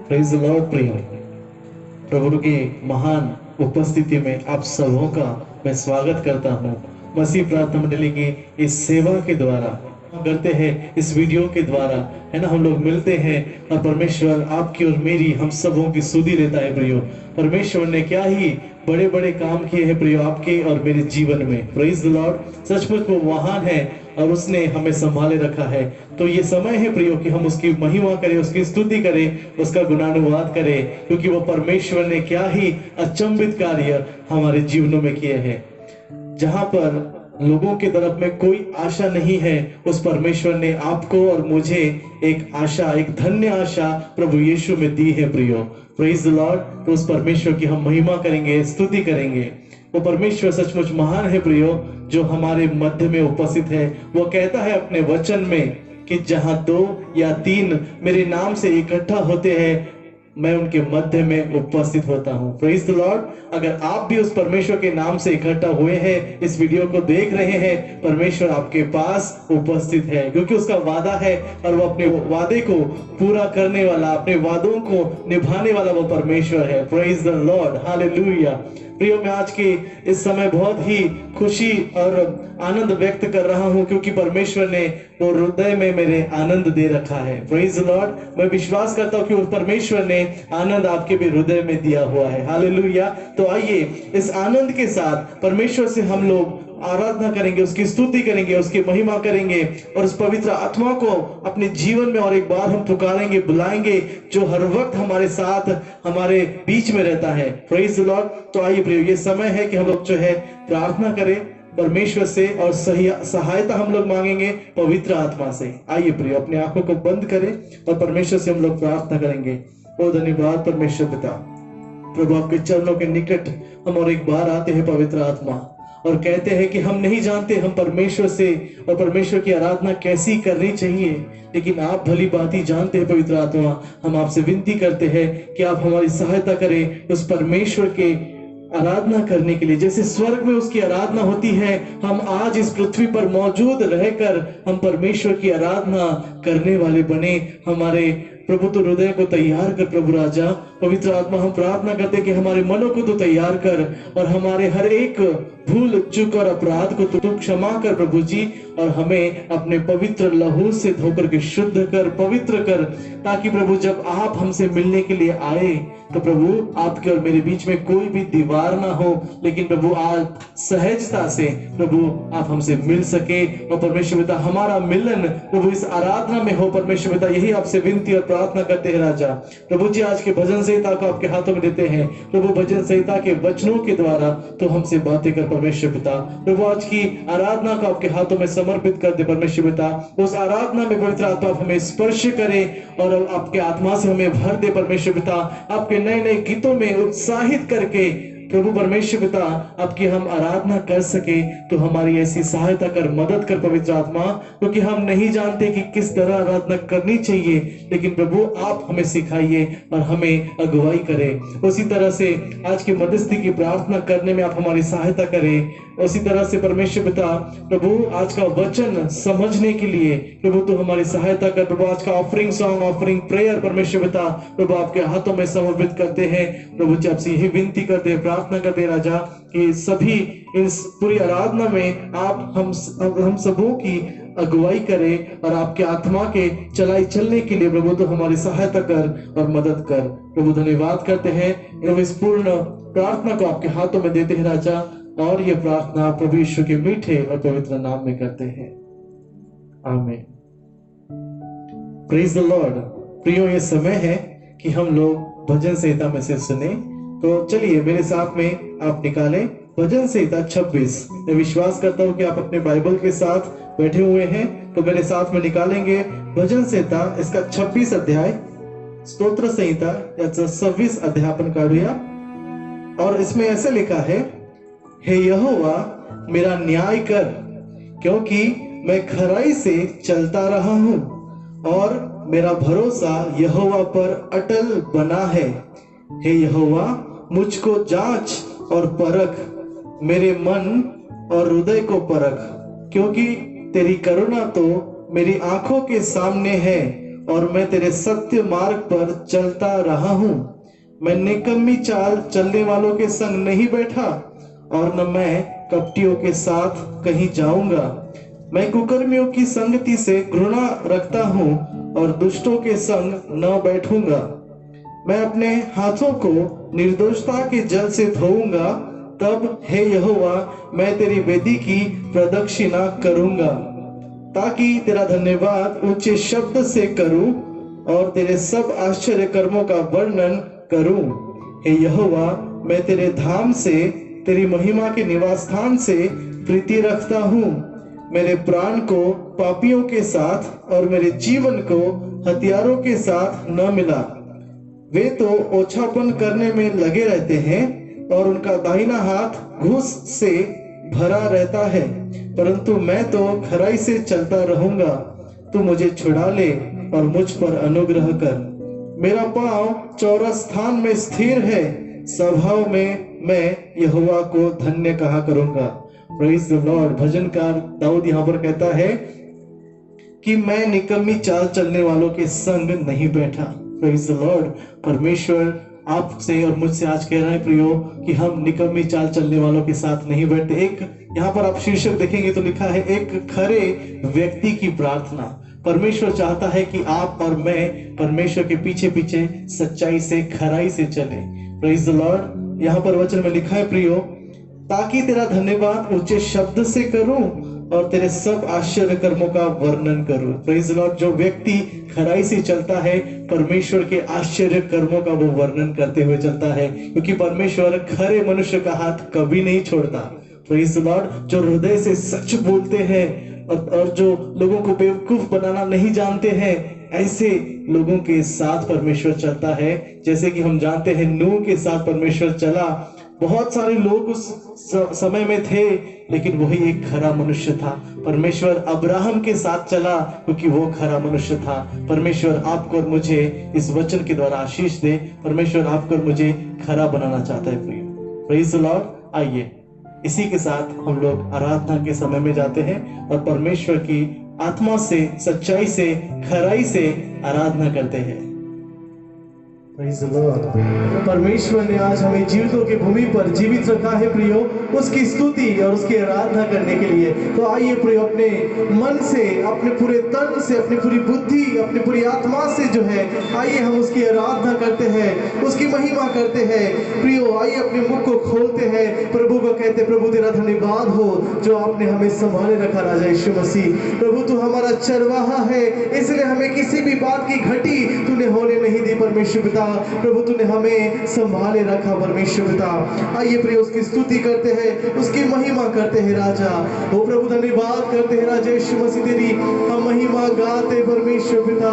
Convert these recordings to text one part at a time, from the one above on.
Praise the Lord. प्रिय प्रभु की महान उपस्थिति में आप सबों का मैं स्वागत करता हूँ। मसीह प्रार्थना मंडली की इस सेवा के द्वारा करते हैं, इस वीडियो के द्वारा, है ना, हम लोग मिलते हैं और परमेश्वर आपकी और मेरी हम सबों की सुधि लेता है। प्रियो, परमेश्वर ने क्या ही बड़े बड़े काम किए हैं प्रियो आपके और मेरे जीवन में। Praise the Lord. सचमुच वो महान है और उसने हमें संभाले रखा है। तो ये समय है प्रियो कि हम उसकी महिमा करें, उसकी स्तुति करें, उसका गुणानुवाद करें, क्योंकि वो परमेश्वर ने क्या ही अचंभित कार्य हमारे जीवनों में किए हैं। जहां पर लोगों की तरफ में कोई आशा नहीं है, उस परमेश्वर ने आपको और मुझे एक आशा, एक धन्य आशा प्रभु यीशु में दी है प्रियो। Praise the Lord. तो उस परमेश्वर की हम महिमा करेंगे, स्तुति करेंगे। वो परमेश्वर सचमुच महान है प्रियो, जो हमारे मध्य में उपस्थित है। वो कहता है अपने वचन में कि जहां 2 या 3 मेरे नाम से इकट्ठा होते हैं, मैं उनके मध्य में उपस्थित होता हूँ। Praise the Lord. अगर आप भी उस परमेश्वर के नाम से इकट्ठा हुए हैं, इस वीडियो को देख रहे हैं, परमेश्वर आपके पास उपस्थित है, क्योंकि उसका वादा है और वो अपने वादे को पूरा करने वाला, अपने वादों को निभाने वाला वो परमेश्वर है। Praise the Lord, hallelujah. प्रियो, मैं आज के इस समय बहुत ही खुशी और आनंद व्यक्त कर रहा हूं, क्योंकि परमेश्वर ने वो हृदय में मेरे आनंद दे रखा है। Praise the Lord. मैं विश्वास करता हूं कि उस परमेश्वर ने आनंद आपके भी हृदय में दिया हुआ है। हालेलुया। तो आइए इस आनंद के साथ परमेश्वर से हम लोग आराधना करेंगे, उसकी स्तुति करेंगे, उसकी महिमा करेंगे और उस पवित्र आत्मा को अपने जीवन में और एक बार हम पुकारेंगे, बुलाएंगे, जो हर वक्त हमारे साथ, हमारे बीच में रहता है। Praise the Lord. तो आइए प्रियो, ये समय है कि हम लोग जो है प्रार्थना करें परमेश्वर से और सहायता हम लोग मांगेंगे पवित्र आत्मा से। आइए प्रियो, अपने आंखों को बंद करें और परमेश्वर से हम लोग प्रार्थना करेंगे। ओ धन्यवाद परमेश्वर पिता, प्रभु आपके चरणों के निकट हम और एक बार आते हैं पवित्र आत्मा, और कहते हैं कि हम नहीं जानते हम परमेश्वर से और परमेश्वर की आराधना कैसी करनी चाहिए, लेकिन आप भली बात जानते हैं पवित्र आत्मा। हम आपसे विनती करते हैं कि आप हमारी सहायता करें उस परमेश्वर के आराधना करने के लिए, जैसे स्वर्ग में उसकी आराधना होती है, हम आज इस पृथ्वी पर मौजूद रहकर हम परमेश्वर की आराधना करने वाले बने। हमारे प्रभु तो हृदय को तैयार कर प्रभु राजा। पवित्र आत्मा, हम प्रार्थना करते कि हमारे मनों को तो तैयार कर और हमारे हर एक भूल चूक और अपराध को तो क्षमा कर प्रभु जी, और हमें अपने पवित्र लहू से धोकर के शुद्ध कर, पवित्र कर, ताकि प्रभु जब आप हमसे मिलने के लिए आए तो प्रभु आपके और मेरे बीच में कोई भी दीवार ना हो, लेकिन प्रभु आज सहजता से प्रभु आप हमसे मिल सके। और परमेश्वर पिता, हमारा मिलन प्रभु इस आराधना में हो। परमेश्वर पिता, यही आपसे विनती और प्रार्थना करते हैं राजा। प्रभु जी, आज के भजन संहिता को आपके हाथों में देते हैं प्रभु। भजन संहिता के वचनों के द्वारा तो हमसे बातें कर परमेश्वर पिता। प्रभु आज की आराधना को आपके हाथों में समर्पित कर दे परमेश्वर पिता। उस आराधना में पवित्र आत्मा हमें स्पर्श करे और आपके आत्मा से हमें भर दे परमेश्वर पिता। आपके नए नए गीतों में उत्साहित करके प्रभु परमेश्वर पिता आपकी हम आराधना कर सके, तो हमारी ऐसी सहायता कर, मदद कर पवित्र आत्मा, क्योंकि हम नहीं जानते कि किस तरह आराधना करनी चाहिए, लेकिन प्रभु आप हमें सिखाइए और हमें अगुवाई करें। उसी तरह से आज की मध्यस्थी की प्रार्थना करने में आप हमारी सहायता करें। उसी तरह से परमेश्वर पिता प्रभु आज का वचन समझने के लिए प्रभु तो हमारी सहायता कर। प्रभु आज का ऑफरिंग सॉन्ग, ऑफरिंग प्रेयर परमेश्वर पिता प्रभु आपके हाथों में समर्पित करते हैं। प्रभु जी आपसे यही विनती करते हैं, प्रार्थना करते हैं राजा, कि सभी इस पूरी आराधना में आप हम सबों की अगुवाई करें और आपके आत्मा के चलाई चलने के लिए प्रभु तो हमारी सहायता कर और मदद कर। प्रभु धन्यवाद करते हैं। प्रभु इस पूर्ण प्रार्थना को आपके हाथों में देते हैं राजा, और ये प्रार्थना प्रभु यीशु के मीठे और पवित्र नाम में करते हैं, आमीन। Praise the Lord. प्रियो, ये समय है कि हम लोग भजन संहिता में से सुने। तो चलिए मेरे साथ में आप निकालें भजन संहिता 26। मैं विश्वास करता हूं कि आप अपने बाइबल के साथ बैठे हुए हैं, तो मेरे साथ में निकालेंगे भजन संहिता इसका 26 अध्याय, स्तोत्र संहिता याचा 26 अध्यापन काढूया। और इसमें ऐसे लिखा है, हे यहोवा मेरा न्याय कर, क्योंकि मैं खराई से चलता रहा हूं और मेरा भरोसा यहोवा पर अटल बना है। हे यहोवा मुझको जांच और परख, मेरे मन और हृदय को परख, क्योंकि तेरी करुणा तो मेरी आंखों के सामने है और मैं तेरे सत्य मार्ग पर चलता रहा हूँ। मैं निकम्मी चाल चलने वालों के संग नहीं बैठा और न मैं कपटियों के साथ कहीं जाऊंगा। मैं कुकर्मियों की संगति से घृणा रखता हूँ और दुष्टों के संग न बैठूंगा। मैं अपने हाथों को निर्दोषता के जल से धोऊंगा, तब हे यहोवा मैं तेरी वेदी की प्रदक्षिणा करूंगा, ताकि तेरा धन्यवाद ऊंचे शब्द से करूं और तेरे सब आश्चर्य कर्मों का वर्णन करूं। हे यहोवा मैं तेरे धाम से, तेरी महिमा के निवास स्थान से प्रीति रखता हूं। मेरे प्राण को पापियों के साथ और मेरे जीवन को हथियारों के साथ न मिला। वे तो ओछापन करने में लगे रहते हैं और उनका दाहिना हाथ घूस से भरा रहता है, परंतु मैं तो खराई से चलता रहूंगा। तू मुझे छुड़ा ले और मुझ पर अनुग्रह कर। मेरा पांव चौरस स्थान में स्थिर है, स्वभाव में मैं यहोवा को धन्य कहा करूंगा। Praise the lord. भजनकार दाऊद यहाँ पर कहता है कि मैं निकम्मी चाल चलने वालों के संग नहीं बैठा। Praise the Lord. परमेश्वर आपसे और मुझसे आज कह रहा है प्रियो कि हम निकम्मी चाल चलने वालों के साथ नहीं बैठते। एक यहाँ पर आप शीर्षक देखेंगे तो लिखा है एक खरे व्यक्ति की प्रार्थना। परमेश्वर चाहता है कि आप और मैं परमेश्वर के पीछे पीछे सच्चाई से, खराई से चले। Praise the Lord. यहाँ पर वचन में लिखा है प्रियो, ताकि तेरा धन्यवाद ऊंचे शब्द से करूं और तेरे सब आश्चर्य कर्मों का वर्णन करूं। Praise the Lord. जो व्यक्ति खराई से चलता है परमेश्वर के आश्चर्य कर्मों का वो वर्णन करते हुए चलता है, क्योंकि परमेश्वर खरे मनुष्य का हाथ कभी नहीं छोड़ता। Praise the Lord. जो हृदय से सच बोलते हैं और जो लोगों को बेवकूफ बनाना नहीं जानते हैं, ऐसे लोगों के साथ परमेश्वर चलता है। जैसे कि हम जानते हैं नूह के साथ परमेश्वर चला। बहुत सारे लोग उस समय में थे, लेकिन वही एक खरा मनुष्य था। परमेश्वर अब्राहम के साथ चला क्योंकि वो खरा मनुष्य था। परमेश्वर आपको और मुझे इस वचन के द्वारा आशीष दे। परमेश्वर आपको और मुझे खरा बनाना चाहता है प्रिय। Praise the Lord. आइए इसी के साथ हम लोग आराधना के समय में जाते हैं और परमेश्वर की आत्मा से, सच्चाई से, खराई से आराधना करते हैं। परमेश्वर ने आज हमें जीवितों की भूमि पर जीवित रखा है प्रियो, उसकी स्तुति और उसकी आराधना करने के लिए। तो आइए प्रियो अपने मन से, अपने पूरे तन से, अपनी पूरी बुद्धि, अपनी पूरी आत्मा से जो है आइए हम उसकी आराधना करते हैं, उसकी महिमा करते हैं। प्रियो आइए अपने मुख को खोलते हैं, प्रभु को कहते, प्रभु तेरा धन्यवाद हो जो आपने हमें संभाले रखा राजा यीशु मसीह। प्रभु तू हमारा चरवाहा है, इसलिए हमें किसी भी बात की घटी तूने होने नहीं दी परमेश्वर पिता। प्रभु तूने हमें संभाले रखा परमेश्वर पिता। आइए प्रिय उसकी स्तुति करते हैं, उसकी महिमा करते हैं राजा। ओ प्रभु धन्यवाद करते हैं राजा यीशु मसीह, तेरी हम महिमा गाते परमेश्वर पिता।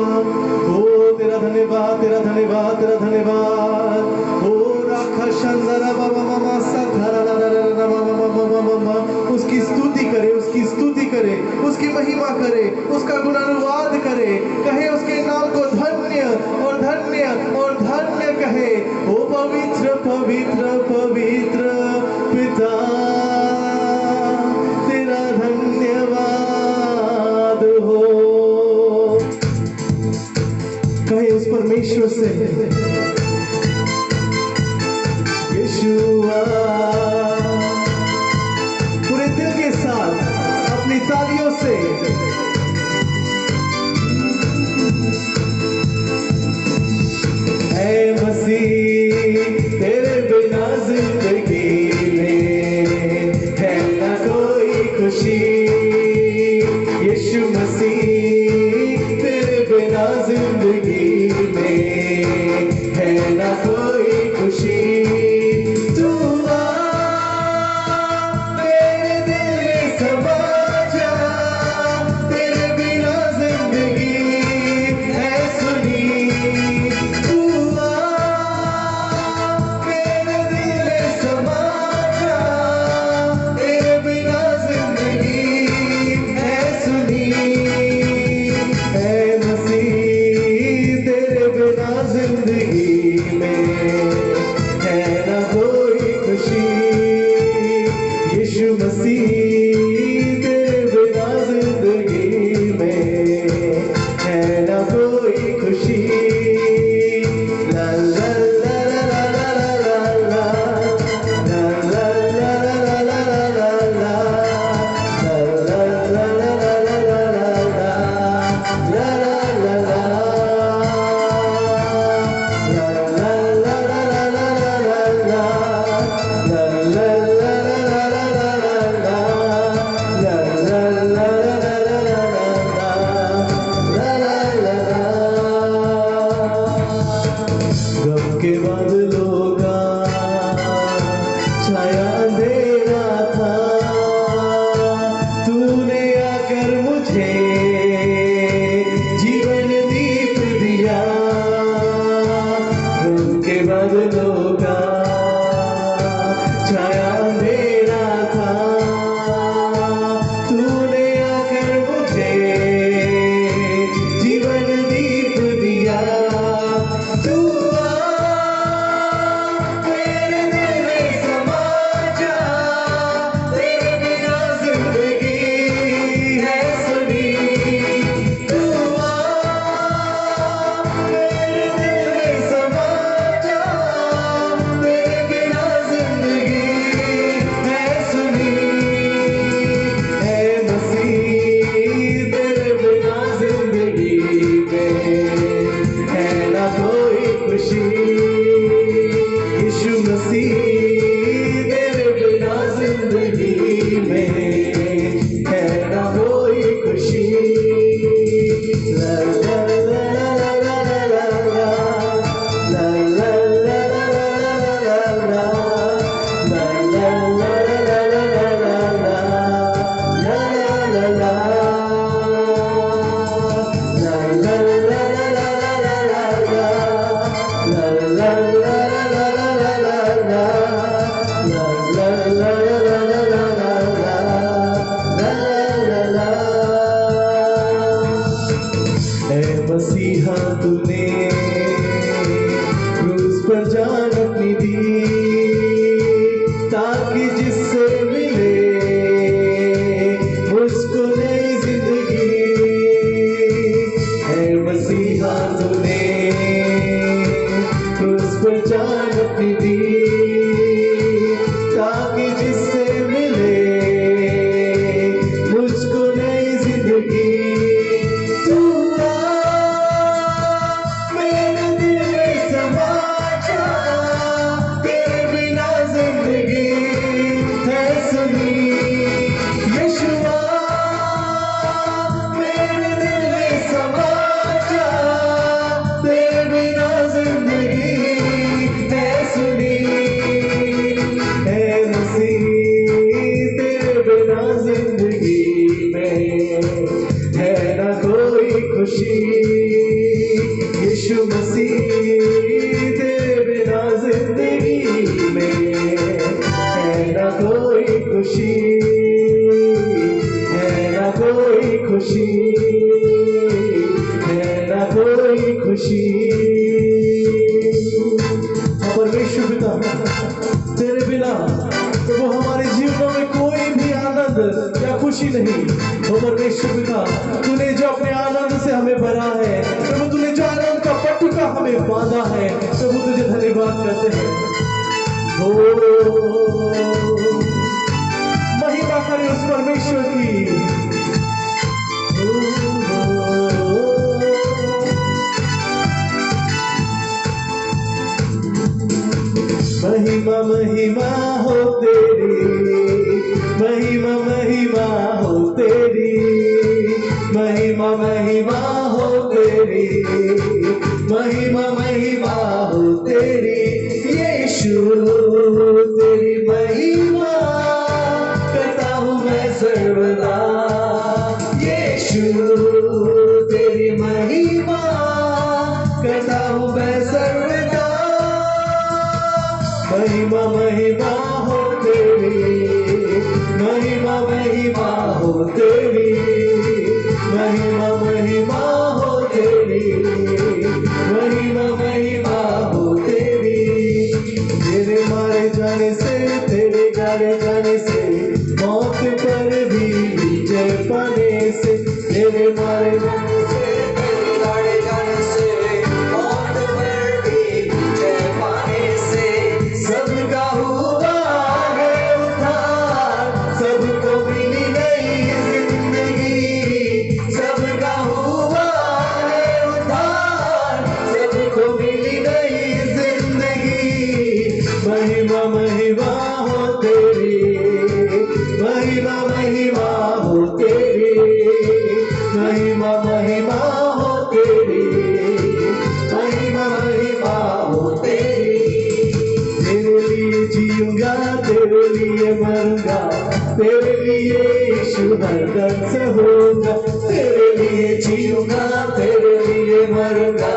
ओ तेरा धन्यवाद, तेरा धन्यवाद, तेरा धन्यवाद। ओ राखा शंदरा बाबा मामा सधरा उसकी स्तुति करे, उसकी स्तुति करे, उसकी महिमा करे, उसका गुणानुवाद करे, कहे उसके नाम को धन्य और धन्य और धन्य कहे। ओ पवित्र पवित्र पवित्र पिता तेरा धन्यवाद हो। कहे उस परमेश्वर से, यीशुआ, पूरे दिल के साथ अपनी तालियों से ऐ मसीह तेरे बिना जिंदगी में है ना कोई खुशी। यीशु मसीह तेरे बिना जिंदगी में है ना कोई खुशी। तू आ मेरे दिल में समा जा, तेरे मुझे जीवन दीप दिया, उनके बदलों का छाया मेरा था, तूने आकर मुझे जीवन दीप दिया। तू मेरे दिल में समा जा, तेरे बिना जिंदगी है सुनी। तू मेरे दिल में समा जा, तेरे बिना जिंदगी है सुनी। है मसीह तेरे बिना जिंदगी में है ना कोई खुशी। यीशु मसीह तेरे बिना जिंदगी में है ना कोई खुशी। ला ला ला ला ला ला ला ला ला ला ला ला मसीहा तूने क्रूस पर जान अपनी दी, ताकि जिससे मिले मुझको नई जिंदगी। है मसीहा तूने क्रूस पर जान अपनी दी, ताकि जिससे मिले मुझको नई जिंदगी। तू मेरे दिल में समा जा, तेरे बिना जिंदगी है सुनी। यीशुआ मेरे दिल में समा जा, तेरे बिना जिंदगी है सुनी। है मसीह तेरे बिना जिंदगी में है ना कोई खुशी। यीशु मसीह तेरे बिना जिंदगी में है ना कोई खुशी, है ना कोई खुशी, है ना कोई खुशी। परमेश्वर पिता तेरे बिना वो हमारे जीवनों में कोई भी आनंद या खुशी नहीं। वो परमेश्वर पिता तूने जो अपने आनंद से हमें भरा है, प्रभु तूने जो आनंद का पटुका हमें बांधा है, प्रभु तुझे धन्यवाद करते हैं। हो महिमा करे उस परमेश्वर की। महिमा महिमा हो तेरी, महिमा महिमा हो तेरी, महिमा महिमा हो तेरी, महिमा महिमा हो तेरी। यीशु तेरी महिमा करता हूँ मैं सर्वदा। यीशु तेरी महिमा करता हूँ मैं सर्वदा। महिमा महिमा हो तेरी, महिमा महिमा हो तेरी, महिमा महिमा हो तेरी, महिमा महिमा हो तेरी। तेरे मारे जाने से, तेरे गाड़े जाने से, मौत पर भी विजय पाने से। तेरे मारे जाने से, तेरे गाड़े जाने से, मौत पर भी विजय पाने से। सबका हुआ है उद्धार, सबको मिली नई जिंदगी। सबका हुआ है उद्धार, सबको मिली नई जिंदगी। महिमा महिमा हो तेरी, महिमा महिमा हो तेरी, महिमा महिमा हो तेरी, महिमा महिमा हो तेरी। तेरे लिए जीऊंगा, तेरे लिए मरूंगा, तेरे लिए यीशु हरदम से होगा। जीऊंगा, तेरे लिए मरूंगा,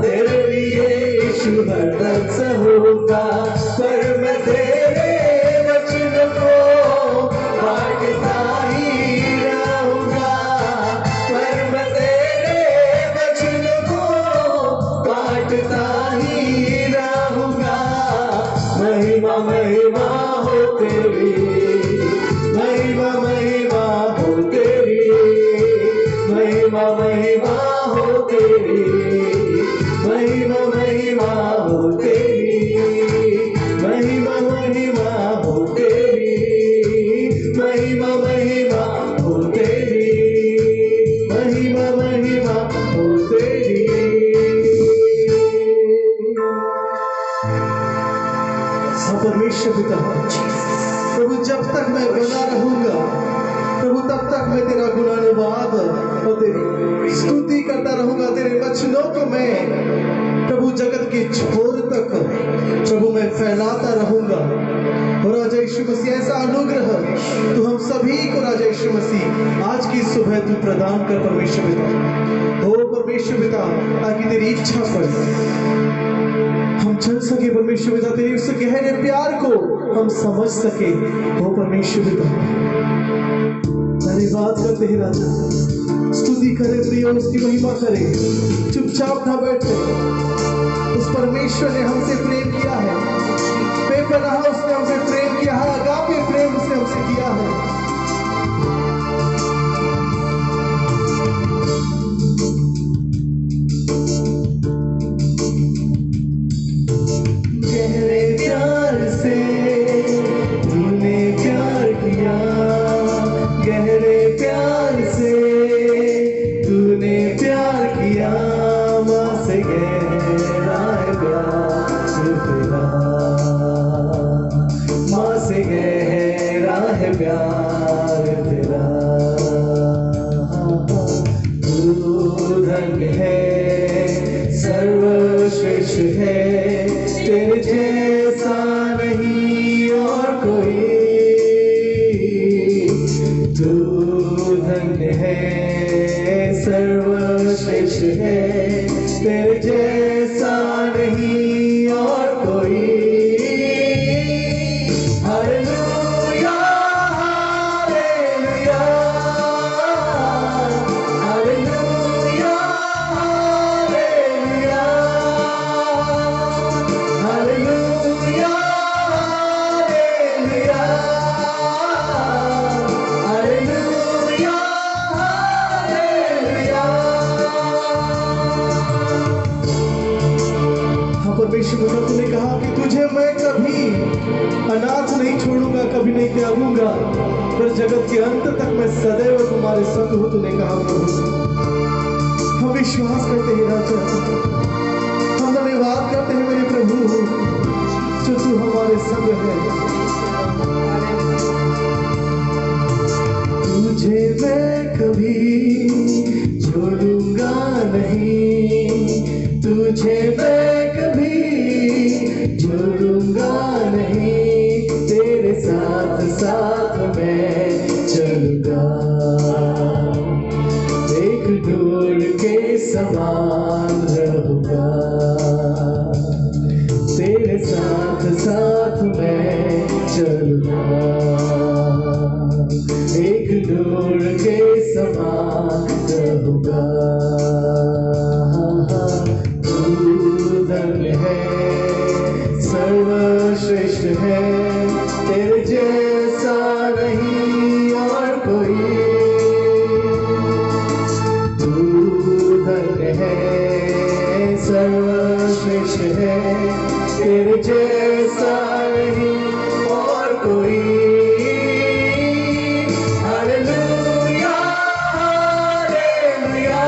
तेरे लिए यीशु हरदम सहूंगा। पर मैं तेरे वचन को बांटता ही रहूंगा, पर मैं तेरे वचन को बांटता ही रहूंगा। महिमा महिमा हो तेरी, महिमा महिमा हो तेरी, महिमा महिमा हो तेरी, महिमा महिमा हो तेरी, महिमा महिमा हो तेरी, महिमा महिमा हो तेरी, महिमा महिमा हो तेरी। परमेश्वर पिता, प्रभु जब तक मैं बना रहूंगा प्रभु तब तक मैं तेरा गुणानुवाद और तेरी स्तुति करता रहूंगा। तेरे वचनों को मैं प्रभु जगत के छोर तक प्रभु मैं फैलाता रहूंगा। और राजा यीशु मसीह ऐसा अनुग्रह तू हम सभी को राजा यीशु मसीह आज की सुबह तू प्रदान कर परमेश्वर पिता। हो परमेश्वर पिता, ताकि तेरी इच्छा पर हम चल सके परमेश्वर पिता, तेरे उस गहरे प्यार को हम समझ सके। हो परमेश्वर पिता, धन्यवाद करते हैं राजा, स्तुति करे प्रिय, उसकी महिमा करे, चुपचाप ना बैठे। उस परमेश्वर ने हमसे प्रेम किया है, बेपनाह उसने हमसे प्रेम किया है, अगापे प्रेम उसने हमसे किया है। गहरे प्यार से तूने प्यार किया, गहरे प्यार से तूने प्यार किया, माँ से गहरा है प्यार तेरा, माँ से गहरा है प्यार तेरा। तू धन्य है, सर्वश्रेष्ठ है, तेरे जैसा नहीं और कोई। तू धन्य है, सर्वश्रेष्ठ है, तेरे जैसा नहीं और कोई। Hallelujah, hallelujah, hallelujah, hallelujah, hallelujah, hallelujah, hallelujah. हाँ परमेश्वर पिता, तूने कहा कि तुझे मैं कभी अनाथ नहीं छोड़ूंगा, कभी नहीं त्यागूंगा, पर जगत के अंत तक मैं सदैव तुम्हारे संग हूँ, तूने कहा प्रभु। हम विश्वास करते हैं राजा, हम धन्यवाद करते हैं मेरे प्रभु, जो तू हमारे संग है। तुझे मैं कभी छोड़ूंगा नहीं, तुझे मैं कभी छोड़ूंगा नहीं, तेरे साथ साथ मैं चलूंगा, एक डोर के समान रहूंगा, तेरे साथ साथ मैं चलूंगा, एक डोर के समान रहूंगा। तू धन्य है, सर्वश्रेष्ठ है, तेरे जैसा नहीं और कोई। तू धन्य है, सर्वश्रेष्ठ है, तेरे जैसा नहीं और कोई। हालेलुया, हालेलुया,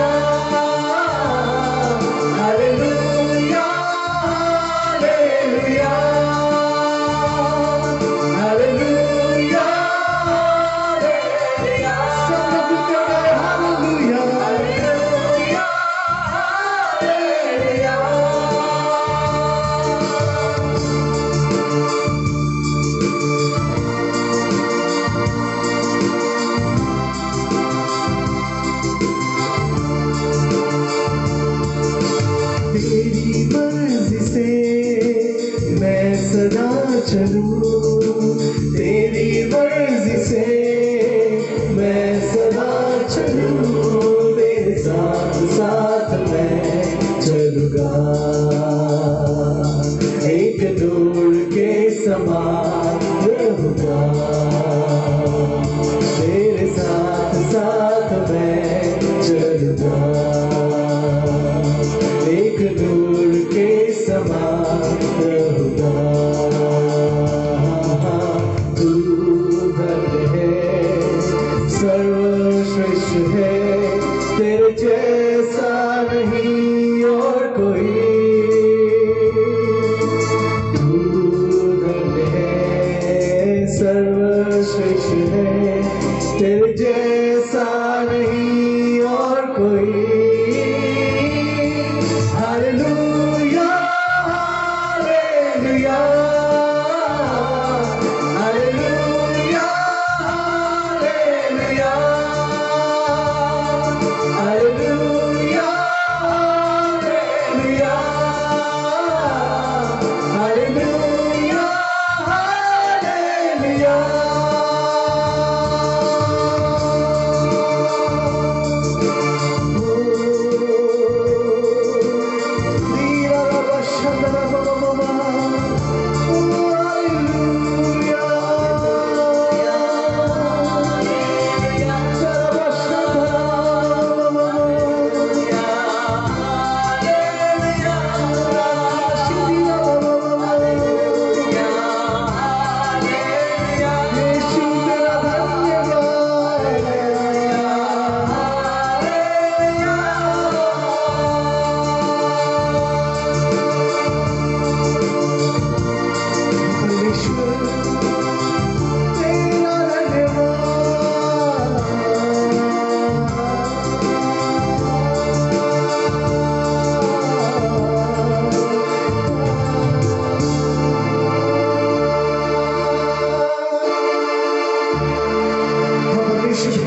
चलूं तेरी मर्जी से, मैं सदा चलूं तेरे साथ साथ मैं चलूंगा। एक नूर के समान रहूंगा, तेरे साथ साथ मैं चलूंगा। एक नूर के समान रहूंगा। तू धन्य है, सर्वश्रेष्ठ है, तेरे जैसा नहीं और कोई। सर्वश्रेष्ठ है, तेरे जैसा नहीं और कोई। Hallelujah hallelujah hallelujah hallelujah hallelujah hallelujah hallelujah hallelujah.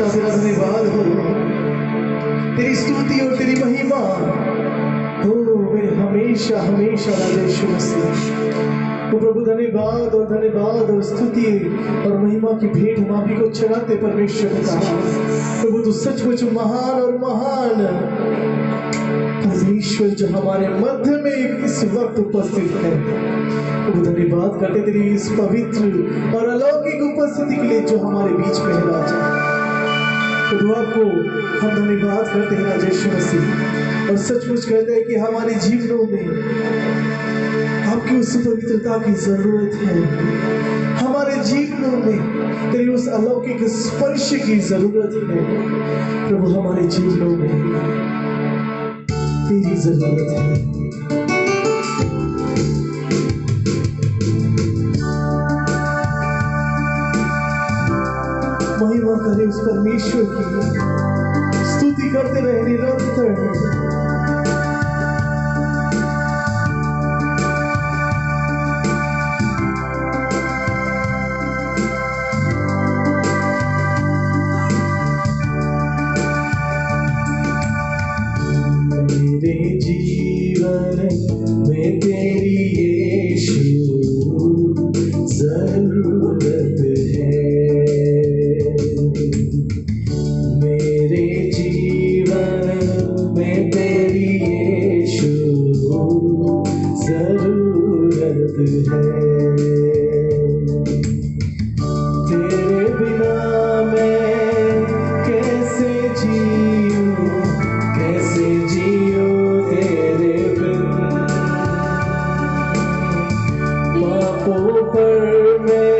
तेरा धन्यवाद हो, तेरी स्तुति और तेरी महिमा हो वे हमेशा हमेशा राजेश्वर मसीह। तो प्रभु धन्यवाद और स्तुति और महिमा की भेंट हम आप ही को चढ़ाते परमेश्वर पिता। प्रभु तू सचमुच महान और महान परमेश्वर जो हमारे मध्य में इस वक्त उपस्थित है। प्रभु धन्यवाद करते तेरी इस पवित्र और अलौकिक उपस्थिति के लिए जो हमारे बीच में है राजा। प्रभु आपको हम धन्यवाद करते हैं राजेश्वर मसीह, और सचमुच कहते हैं कि हमारे जीवनों में आपकी उस पवित्रता की जरूरत है। हमारे जीवनों में तेरी उस अलौकिक स्पर्श की जरूरत है। प्रभु हमारे जीवनों में तेरी जरूरत है। महिमा करे उस परमेश्वर की, स्तुति करते रहे निरंतर। मेरे जीवन में तेरी यीशु जरूरत है। मेरे जीवन में तेरी यीशु जरूरत है। तेरे बिना मैं कैसे जीऊं, कैसे जीऊं तेरे बिन। पापों पर मैं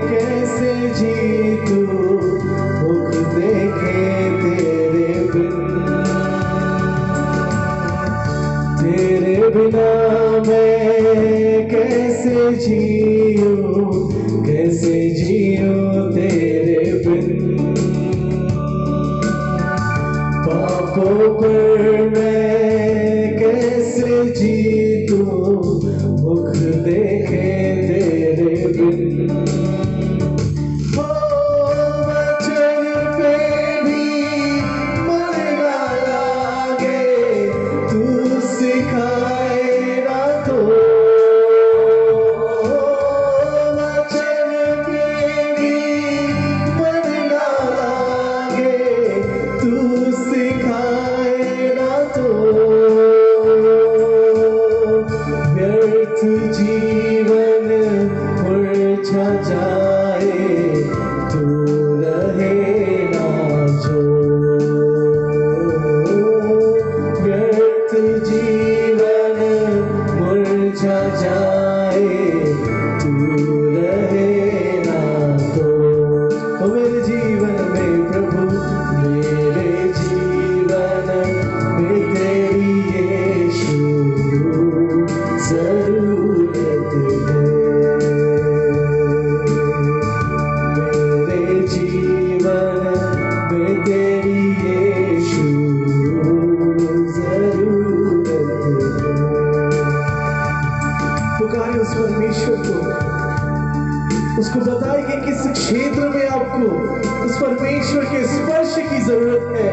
कैसे जीतूं, मुख देखे तेरे बिन। तेरे बिना मैं कैसे जीऊं, कैसे जीऊं तेरे बिन। पापों पर मैं कैसे जीतूं, मुख देखे तेरे बिन। हो वचन पे भी मन ना लागे, तू सिखाए ना तो। परमेश्वर के स्पर्श की जरूरत है।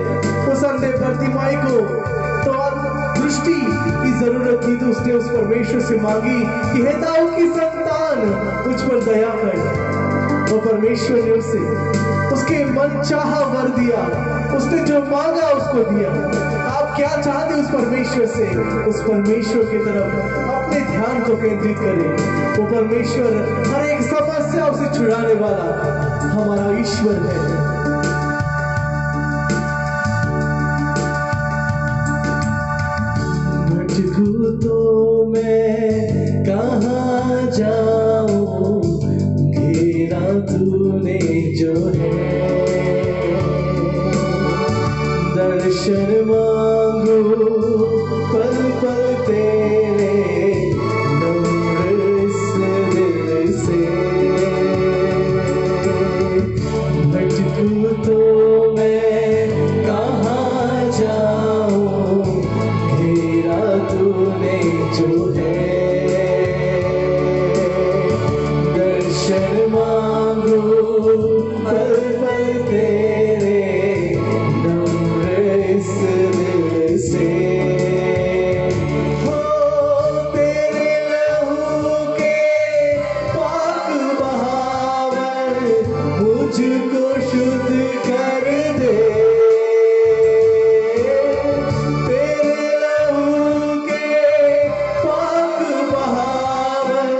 उस अंधे बर्तिमाई को तो दृष्टि की जरूरत थी, तो उसने उस परमेश्वर से मांगी कि हे दाऊद की संतान मुझ पर दया कर। और परमेश्वर ने उसके मन चाहा वर दिया, उसने जो मांगा उसको दिया। आप क्या चाहते उस परमेश्वर से? उस परमेश्वर की तरफ अपने ध्यान को केंद्रित करें। वो परमेश्वर हर एक समस्या से छुड़ाने वाला हमारा ईश्वर है। भटकूं तो मैं कहाँ जाऊं, घेरा तूने जो है। दर्शन मांगू पल पल तेरे, नम्र इस दिल से। भटकूं तो मैं कहाँ जाऊं, घेरा तूने जो है। दर्शन मांगू पल पल तेरे, नम्र इस दिल से। हो तेरे लहू के पाक बहावर मुझको शुद्ध कर दे। तेरे लहू के पाक बहावर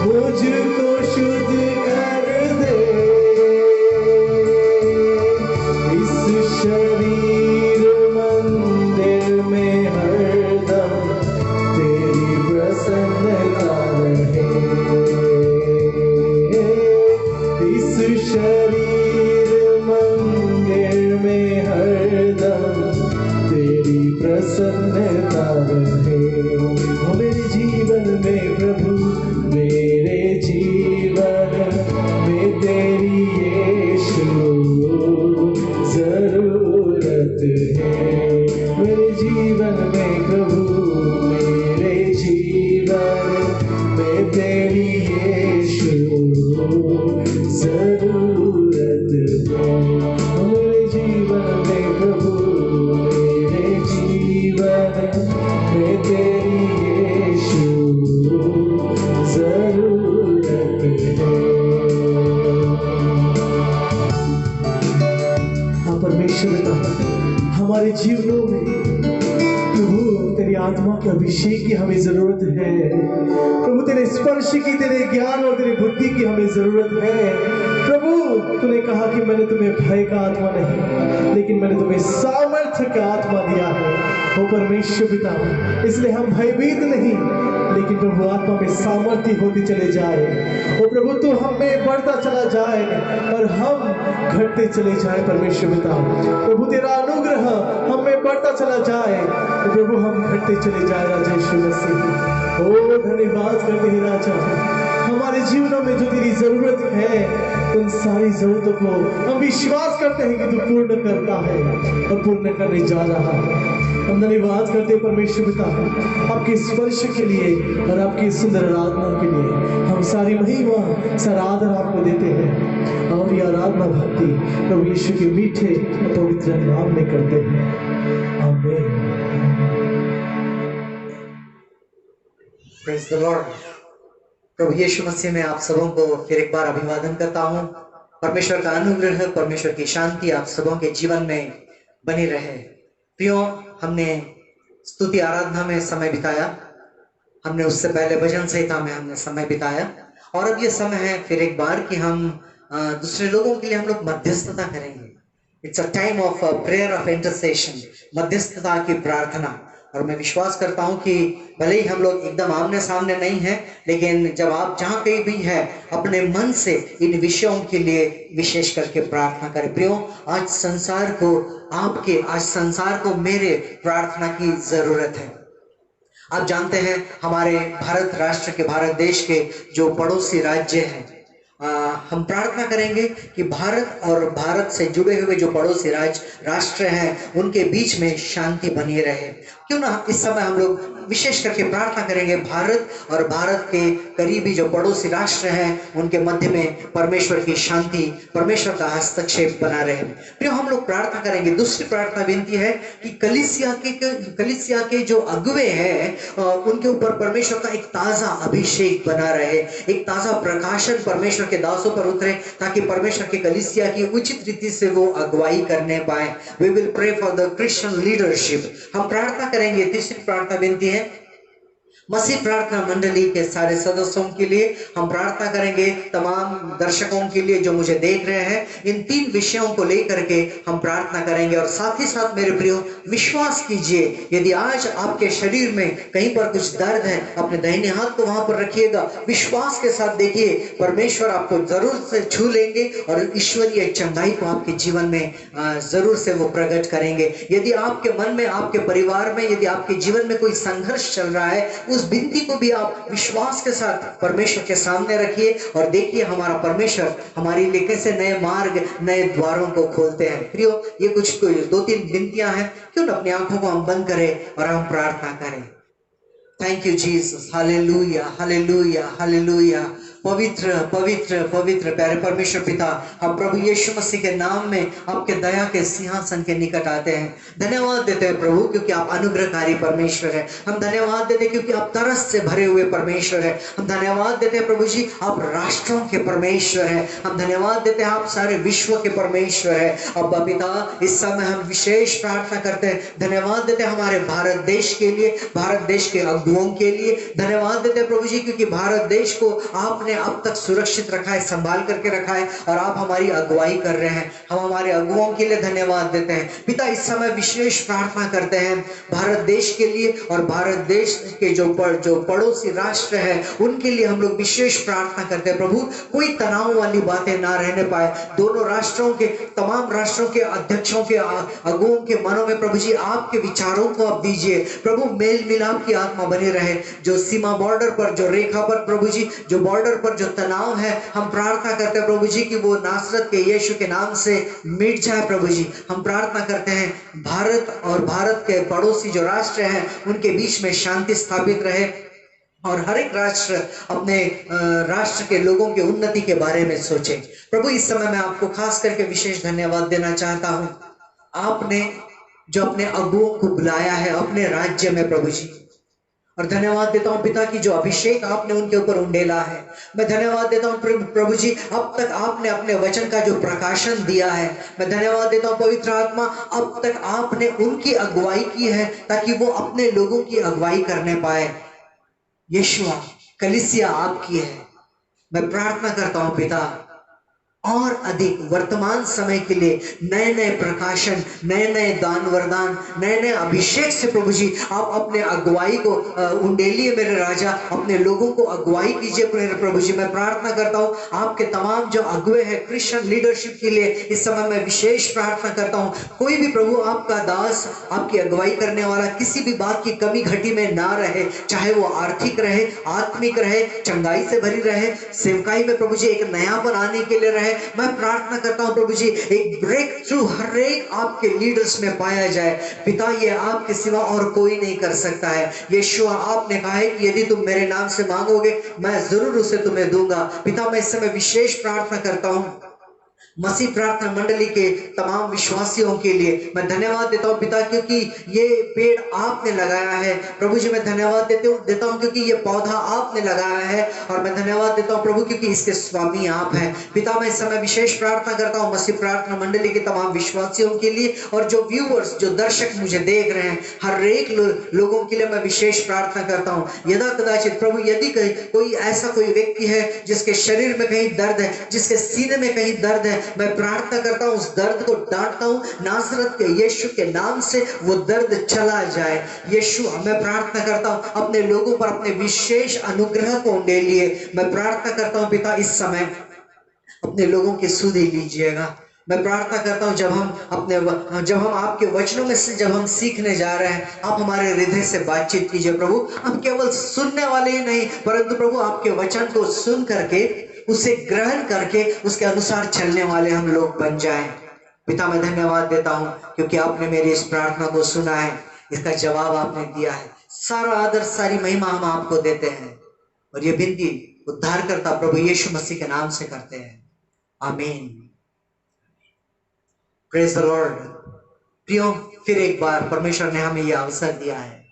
मुझको शुद्ध कर दे। इस शरीर मंदिर में हरदम तेरी प्रसन्नता रहे। इस शरीर मंदिर में हरदम तेरी प्रसन्नता रहे। हो मेरे जीवन में प्रभु, मेरे जीवन में तेरी यीशु जरूरत है। मेरे जीवन में प्रभु, मेरे जीवन में तेरी यीशु जरूरत है। मेरे जीवन में प्रभु, मेरे जीवन में तेरी यीशु जरूरत है। हाँ परमेश्वर का हमारे जीवनों में प्रभु तेरी आत्मा के अभिषेक की हमें जरूरत है। प्रभु तेरे स्पर्श की, तेरे ज्ञान और तेरी बुद्धि की हमें जरूरत है। प्रभु तूने कहा कि मैंने तुम्हें भय का आत्मा नहीं, लेकिन मैंने तुम्हें सामर्थ्य का आत्मा दिया है। वो परमेश्वर पिता, इसलिए हम भयभीत नहीं, लेकिन प्रभु आत्मा में सामर्थ्य होती चले जाए। वो प्रभु तू हम में बढ़ता चला जाए और हम घटते चले जाए। परमेश्वर पिता प्रभु तेरा अनुग्रह हम में बढ़ता चला जाए, तो प्रभु हम घटते चले जाए। राजा यीशु मसीह ओ धन्यवाद करते हैं राजा, हमारे जीवनों में जो तेरी जरूरत है उन सारी जरूरतों को हम विश्वास करते हैं कि तू पूर्ण करता है और पूर्ण करने जा रहा है। हम धन्यवाद करते हैं परमेश्वर पिता आपके स्पर्श के लिए और आपकी सुंदर आराधना के लिए। हम सारी महिमा सारा आदर आपको देते हैं और ये आराधना भक्ति प्रभु यीशु के मीठे और पवित्र नाम में करते हैं। आमीन। Praise the lord. प्रभु यीशु मसीह में आप सबों को फिर एक बार अभिवादन करता हूं। परमेश्वर का अनुग्रह, परमेश्वर की शांति आप सबों के जीवन में बनी रहे। प्रियो, हमने स्तुति आराधना में समय बिताया, हमने उससे पहले भजन संहिता में हमने समय बिताया, और अब ये समय है फिर एक बार कि हम दूसरे लोगों के लिए हम लोग मध्यस्थता करेंगे। It's a time of prayer of intercession, मध्यस्थता की प्रार्थना। और मैं विश्वास करता हूं कि भले ही हम लोग एकदम आमने सामने नहीं हैं, लेकिन जब आप जहां कहीं भी है अपने मन से इन विषयों के लिए विशेष करके प्रार्थना करें। प्रियो, आज संसार को मेरे प्रार्थना की जरूरत है। आप जानते हैं हमारे भारत राष्ट्र के, भारत देश के जो पड़ोसी राज्य हैं, हम प्रार्थना करेंगे कि भारत और भारत से जुड़े हुए जो पड़ोसी राष्ट्र हैं उनके बीच में शांति बनी रहे। क्यों ना इस समय हम लोग विशेष करके प्रार्थना करेंगे भारत और भारत के करीबी जो पड़ोसी राष्ट्र हैं उनके मध्य में परमेश्वर की शांति, परमेश्वर का हस्तक्षेप बना रहे। फिर हम लोग प्रार्थना करेंगे। दूसरी प्रार्थना विनती है कि कलीसिया के जो अगुवे हैं उनके ऊपर परमेश्वर का एक ताजा अभिषेक बना रहे, एक ताजा प्रकाशन परमेश्वर के दासों पर उतरे, ताकि परमेश्वर के कलीसिया की उचित रीति से वो अगुवाई करने पाए। We will pray for the Christian leadership. हम प्रार्थना करेंगे। तीसरी प्रार्थना विनती है मसीह प्रार्थना मंडली के सारे सदस्यों के लिए हम प्रार्थना करेंगे। तमाम दर्शकों के लिए जो मुझे देख रहे हैं, इन 3 विषयों को लेकर के हम प्रार्थना करेंगे। और साथ ही साथ मेरे प्रियो, विश्वास कीजिए, यदि आज आपके शरीर में कहीं पर कुछ दर्द है, अपने दाहिने हाथ को वहां पर रखिएगा। विश्वास के साथ देखिए, परमेश्वर आपको जरूर से छू लेंगे और ईश्वरीय चंगाई को आपके जीवन में जरूर से वो प्रकट करेंगे। यदि आपके मन में, आपके परिवार में, यदि आपके जीवन में कोई संघर्ष चल रहा है, उस विनती को भी आप विश्वास के साथ परमेश्वर के सामने रखिए और देखिए हमारा परमेश्वर हमारे लिए कैसे नए मार्ग, नए द्वारों को खोलते हैं। प्रियो, ये कुछ 2-3 विनतियां हैं। क्यों ना अपनी आंखों को हम बंद करें और हम प्रार्थना करें। Thank you Jesus, hallelujah, hallelujah, hallelujah. पवित्र पवित्र पवित्र प्यारे परमेश्वर पिता, हम प्रभु यीशु मसीह के नाम में आपके दया के सिंहासन के निकट आते हैं। धन्यवाद देते हैं प्रभु, क्योंकि आप अनुग्रहकारी परमेश्वर है। हम धन्यवाद देते हैं क्योंकि आप तरस से भरे हुए परमेश्वर है। हम धन्यवाद देते हैं प्रभु जी, आप राष्ट्रों के परमेश्वर है। हम धन्यवाद देते हैं, आप सारे विश्व के परमेश्वर है। अब पिता, इस समय हम विशेष प्रार्थना करते हैं। धन्यवाद देते हैं हमारे भारत देश के लिए, भारत देश के अगुओं के लिए। धन्यवाद देते हैं प्रभु जी, क्योंकि भारत देश को आपने अब तक सुरक्षित रखा है, संभाल करके रखा है और आप हमारी अगुवाई कर रहे हैं। हम हमारे अगुओं के लिए धन्यवाद देते हैं। पिता, इस समय विशेष प्रार्थना करते हैं भारत देश के लिए और भारत देश के जो पड़ोसी राष्ट्र है उनके लिए हम लोग विशेष प्रार्थना करते हैं। प्रभु, कोई तनाव वाली बातें ना रहने पाए। दोनों राष्ट्रों के, तमाम राष्ट्रों के अध्यक्षों के, अगुओं के मनों में प्रभु जी आपके विचारों को आप दीजिए। प्रभु, मेल मिलाप की आत्मा बनी रहे। जो सीमा बॉर्डर पर, जो रेखा पर प्रभु जी, जो बॉर्डर पर जो तनाव है, हम प्रार्थना करते हैं प्रभु जी कि वो नासरत के यीशु के नाम से मिट जाए। प्रभु जी, हम प्रार्थना करते हैं भारत और भारत के पड़ोसी जो राष्ट्र हैं उनके बीच में शांति स्थापित रहे और हर एक राष्ट्र अपने राष्ट्र के लोगों की उन्नति के बारे में सोचे। प्रभु, इस समय मैं आपको खास करके विशेष धन्यवाद देना चाहता हूं। आपने जो अपने अगुओं को बुलाया है अपने राज्य में प्रभु जी, और धन्यवाद देता हूं पिता की जो अभिषेक आपने उनके ऊपर उंडेला है। मैं धन्यवाद देता हूं प्रभु जी, अब तक आपने अपने वचन का जो प्रकाशन दिया है। मैं धन्यवाद देता हूं पवित्र आत्मा, अब तक आपने उनकी अगुवाई की है ताकि वो अपने लोगों की अगुवाई करने पाए। यीशुआ, कलीसिया आपकी है। मैं प्रार्थना करता हूं पिता, और अधिक वर्तमान समय के लिए नए नए प्रकाशन, नए नए दान वरदान, नए नए अभिषेक से प्रभु जी आप अपने अगुवाई को उंडेलिए मेरे राजा, अपने लोगों को अगुवाई कीजिए मेरे प्रभु जी। मैं प्रार्थना करता हूँ आपके तमाम जो अगुए हैं क्रिश्चियन लीडरशिप के लिए इस समय मैं विशेष प्रार्थना करता हूँ। कोई भी प्रभु आपका दास, आपकी अगुवाई करने वाला किसी भी बात की कमी घटी में ना रहे, चाहे वो आर्थिक रहे, आत्मिक रहे, चंगाई से भरी रहे, सेवकाई में प्रभु जी एक नयापन आने के लिए रहे। मैं प्रार्थना करता हूं प्रभु जी एक ब्रेक थ्रू हर एक आपके लीडर्स में पाया जाए। पिता, ये आपके सिवा और कोई नहीं कर सकता है। यीशुआ, आपने कहा है कि यदि तुम मेरे नाम से मांगोगे मैं जरूर उसे तुम्हें दूंगा। पिता, मैं इस समय विशेष प्रार्थना करता हूं मसीह प्रार्थना मंडली के तमाम विश्वासियों के लिए। मैं धन्यवाद देता हूं पिता, क्योंकि ये पेड़ आपने लगाया है। प्रभु जी, मैं धन्यवाद देता हूं क्योंकि ये पौधा आपने लगाया है। और मैं धन्यवाद देता हूं प्रभु क्योंकि इसके स्वामी आप हैं। पिता, मैं इस समय विशेष प्रार्थना करता हूं मसीह प्रार्थना मंडली के तमाम विश्वासियों के लिए और जो व्यूअर्स, जो दर्शक मुझे देख रहे हैं, हर एक लोगों के लिए मैं विशेष प्रार्थना करता हूं। यदा कदाचित प्रभु, यदि कोई ऐसा कोई व्यक्ति है जिसके शरीर में कहीं दर्द है, जिसके सीने में कहीं दर्द है, मैं प्रार्थना करता हूं उस दर्द को डांटता हूं नासरत के यीशु के नाम से वो दर्द चला जाए। यीशु, मैं प्रार्थना करता हूं अपने लोगों पर अपने विशेष अनुग्रह को ले लिए। मैं प्रार्थना करता हूं पिता, इस समय अपने लोगों की सुधि लीजिएगा। मैं प्रार्थना करता हूं जब हम आपके वचनों में से जब हम सीखने जा रहे हैं, आप हमारे हृदय से बातचीत कीजिए प्रभु। हम केवल सुनने वाले ही नहीं, परंतु प्रभु आपके वचन को सुन करके उसे ग्रहण करके उसके अनुसार चलने वाले हम लोग बन जाएं। पिता, मैं धन्यवाद देता हूं क्योंकि आपने मेरी इस प्रार्थना को सुना है, इसका जवाब आपने दिया है। सारा आदर, सारी महिमा हम आपको देते हैं और ये विनती उद्धारकर्ता प्रभु यीशु मसीह के नाम से करते हैं, आमीन। Praise the Lord. प्रियो, फिर एक बार परमेश्वर ने हमें यह अवसर दिया है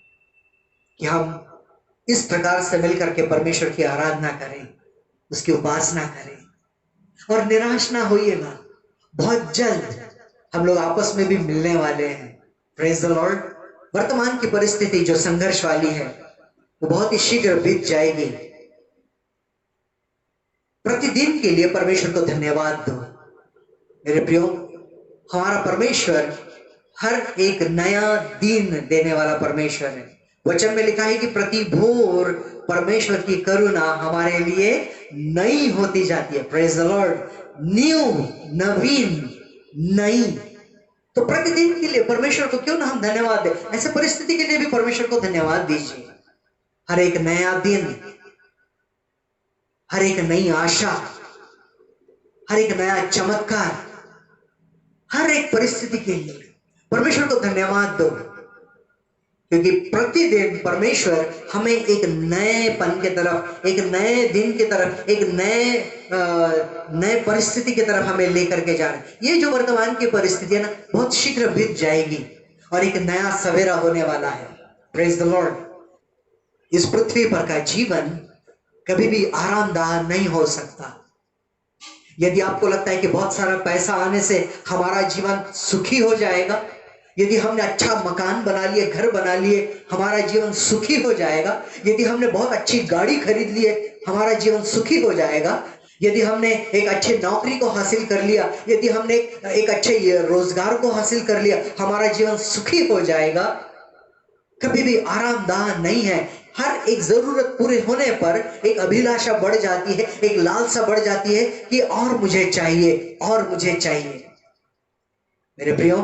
कि हम इस प्रकार से मिलकर के परमेश्वर की आराधना करें, उसकी उपासना करें और निराश ना होइएगा। बहुत जल्द हम लोग आपस में भी मिलने वाले हैं। Praise the Lord. वर्तमान की परिस्थिति जो संघर्ष वाली है वो बहुत ही शीघ्र बीत जाएगी। प्रतिदिन के लिए परमेश्वर को धन्यवाद दो मेरे प्रियो। हमारा परमेश्वर हर एक नया दिन देने वाला परमेश्वर है। वचन में लिखा है कि प्रति भोर परमेश्वर की करुणा हमारे लिए नई होती जाती है। Praise the Lord. न्यू, नवीन, नई। तो प्रतिदिन के लिए परमेश्वर को क्यों ना हम धन्यवाद दें। ऐसे परिस्थिति के लिए भी परमेश्वर को धन्यवाद दीजिए। हर एक नया दिन, हर एक नई आशा, हर एक नया चमत्कार, हर एक परिस्थिति के लिए परमेश्वर को धन्यवाद दो, क्योंकि प्रतिदिन परमेश्वर हमें एक नएपन की तरफ, एक नए दिन की तरफ, एक नए परिस्थिति की तरफ हमें लेकर के जा रहे हैं। ये जो वर्तमान की परिस्थिति है ना, बहुत शीघ्र बीत जाएगी और एक नया सवेरा होने वाला है। Praise the Lord. इस पृथ्वी पर का जीवन कभी भी आरामदायक नहीं हो सकता। यदि आपको लगता है कि बहुत सारा पैसा आने से हमारा जीवन सुखी हो जाएगा, यदि हमने अच्छा मकान बना लिए, घर बना लिए, हमारा जीवन सुखी हो जाएगा, यदि हमने बहुत अच्छी गाड़ी खरीद ली है, हमारा जीवन सुखी हो जाएगा, यदि हमने एक अच्छी नौकरी को हासिल कर लिया, यदि हमने एक अच्छे रोजगार को हासिल कर लिया, हमारा जीवन सुखी हो जाएगा, कभी भी आरामदायक नहीं है। हर एक जरूरत पूरे होने पर एक अभिलाषा बढ़ जाती है, एक लालसा बढ़ जाती है कि और मुझे चाहिए, और मुझे चाहिए। मेरे प्रियो,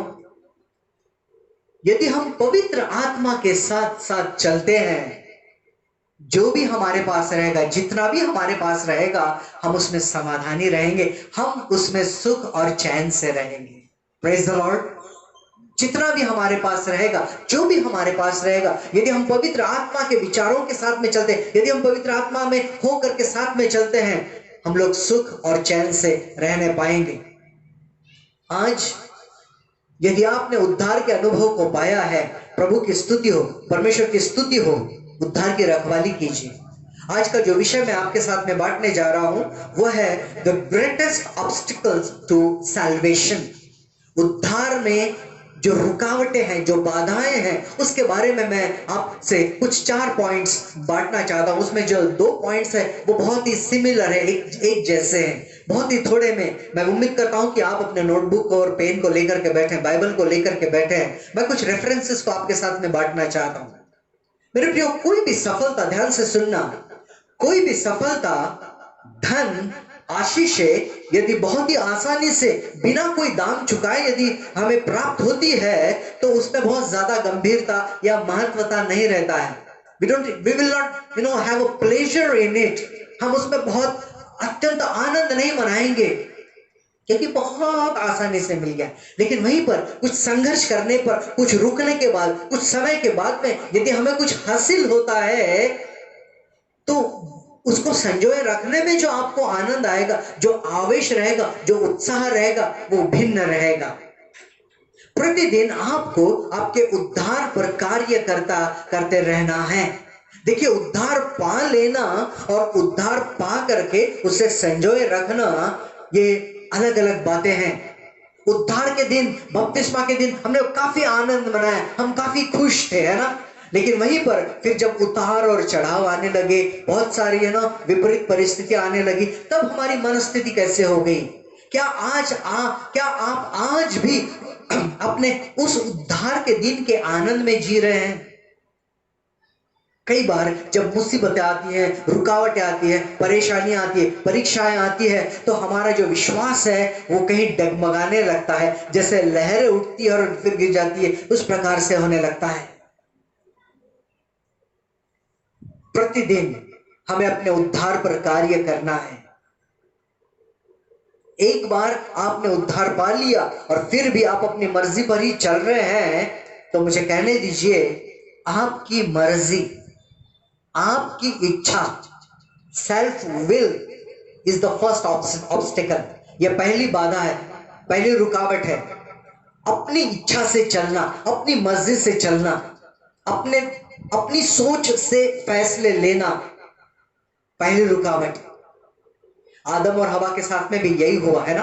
यदि हम पवित्र आत्मा के साथ साथ चलते हैं, जो भी हमारे पास रहेगा, जितना भी हमारे पास रहेगा, हम उसमें समाधानी रहेंगे, हम उसमें सुख और चैन से रहेंगे। Praise the Lord. जितना भी हमारे पास रहेगा, जो भी हमारे पास रहेगा, यदि हम पवित्र आत्मा के विचारों के साथ में चलते हैं, यदि हम पवित्र आत्मा में होकर के साथ में चलते हैं, हम लोग सुख और चैन से रहने पाएंगे। आज यदि आपने उद्धार के अनुभव को पाया है, प्रभु की स्तुति हो, परमेश्वर की स्तुति हो, उद्धार की रखवाली कीजिए। आज का जो विषय मैं आपके साथ में बांटने जा रहा हूं वह है the greatest obstacles to salvation. उद्धार में जो रुकावटें हैं, जो बाधाएं हैं, उसके बारे में मैं आपसे कुछ 4 पॉइंट्स बांटना चाहता हूं। उसमें जो 2 पॉइंट्स है वो बहुत ही सिमिलर है, एक जैसे हैं, बहुत ही थोड़े में। मैं उम्मीद करता हूं कि आप अपने नोटबुक और पेन को लेकर के बैठे, बाइबल को लेकर के बैठे हैं। मैं कुछ रेफरेंसेस को आपके साथ में बांटना चाहता हूं। मेरे प्रियो, कोई भी सफलता, ध्यान से सुनना, कोई भी सफलता, धन, आशीषें यदि बहुत ही आसानी से बिना कोई दाम चुकाए यदि हमें प्राप्त होती है, तो उसमें बहुत ज्यादा गंभीरता या महत्वता नहीं रहता है। we will not have a pleasure in it। हम उसमें बहुत अत्यंत आनंद नहीं मनाएंगे क्योंकि बहुत आसानी से मिल गया। लेकिन वहीं पर कुछ संघर्ष करने पर, कुछ रुकने के बाद, कुछ समय के बाद में यदि हमें कुछ हासिल होता है, तो उसको संजोए रखने में जो आपको आनंद आएगा, जो आवेश रहेगा, जो उत्साह रहेगा, वो भिन्न रहेगा। प्रतिदिन आपको आपके उद्धार पर कार्य करते रहना है। देखिए, उद्धार पा लेना और उद्धार पा करके उसे संजोए रखना, ये अलग अलग बातें हैं। उद्धार के दिन, बपतिस्मा के दिन हमने काफी आनंद मनाया, हम काफी खुश थे, है ना। लेकिन वहीं पर फिर जब उतार और चढ़ाव आने लगे, बहुत सारी विपरीत परिस्थितियां आने लगी, तब हमारी मनस्थिति कैसे हो गई? क्या आप आज भी अपने उस उद्धार के दिन के आनंद में जी रहे हैं? कई बार जब मुसीबतें आती हैं, रुकावटें आती है, परेशानियां आती है, परीक्षाएं आती है, तो हमारा जो विश्वास है वो कहीं डगमगाने लगता है, जैसे लहरें उठती है और फिर गिर जाती है, उस प्रकार से होने लगता है। प्रतिदिन हमें अपने उद्धार पर कार्य करना है। एक बार आपने उद्धार पा लिया और फिर भी आप अपनी मर्जी पर ही चल रहे हैं, तो मुझे कहने दीजिए, आपकी मर्जी, आपकी इच्छा, self will is the first obstacle. यह पहली बाधा है, पहली रुकावट है। अपनी इच्छा से चलना, अपनी मर्जी से चलना, अपनी सोच से फैसले लेना, पहली रुकावट। आदम और हवा के साथ में भी यही हुआ है ना।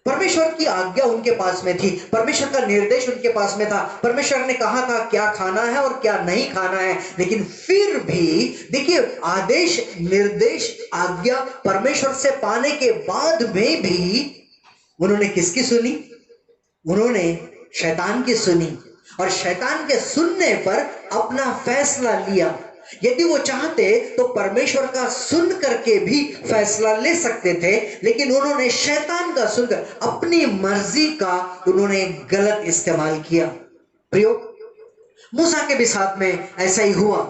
परमेश्वर की आज्ञा उनके पास में थी, परमेश्वर का निर्देश उनके पास में था, परमेश्वर ने कहा था क्या खाना है और क्या नहीं खाना है, लेकिन फिर भी देखिए, आदेश, निर्देश, आज्ञा परमेश्वर से पाने के बाद में भी उन्होंने किसकी सुनी? उन्होंने शैतान की सुनी, और शैतान के सुनने पर अपना फैसला लिया। यदि वो चाहते तो परमेश्वर का सुन करके भी फैसला ले सकते थे, लेकिन उन्होंने शैतान का सुनकर अपनी मर्जी का उन्होंने गलत इस्तेमाल किया। प्रियो, मूसा के भी साथ में ऐसा ही हुआ।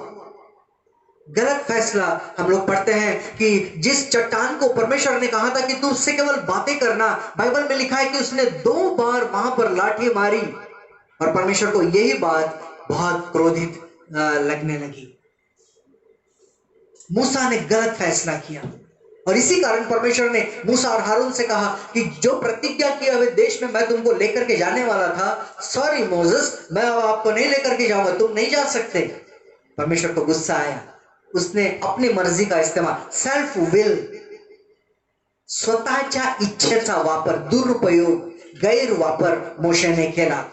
गलत फैसला। हम लोग पढ़ते हैं कि जिस चट्टान को परमेश्वर ने कहा था कि तू उससे केवल बातें करना, बाइबल में लिखा है कि उसने 2 बार वहां पर लाठी मारी, और परमेश्वर को यही बात बहुत क्रोधित लगने लगी। मूसा ने गलत फैसला किया, और इसी कारण परमेश्वर ने मूसा और हारून से कहा कि जो प्रतिज्ञा किए हुए देश में मैं तुमको लेकर के जाने वाला था, सॉरी मोसेस, मैं अब आपको नहीं लेकर के जाऊंगा, तुम नहीं जा सकते। परमेश्वर को गुस्सा आया, उसने अपनी मर्जी का इस्तेमाल, सेल्फ विल, स्वतःच्या इच्छेचा वापर, दुरुपयोग, गैरवापर मोशे ने केला।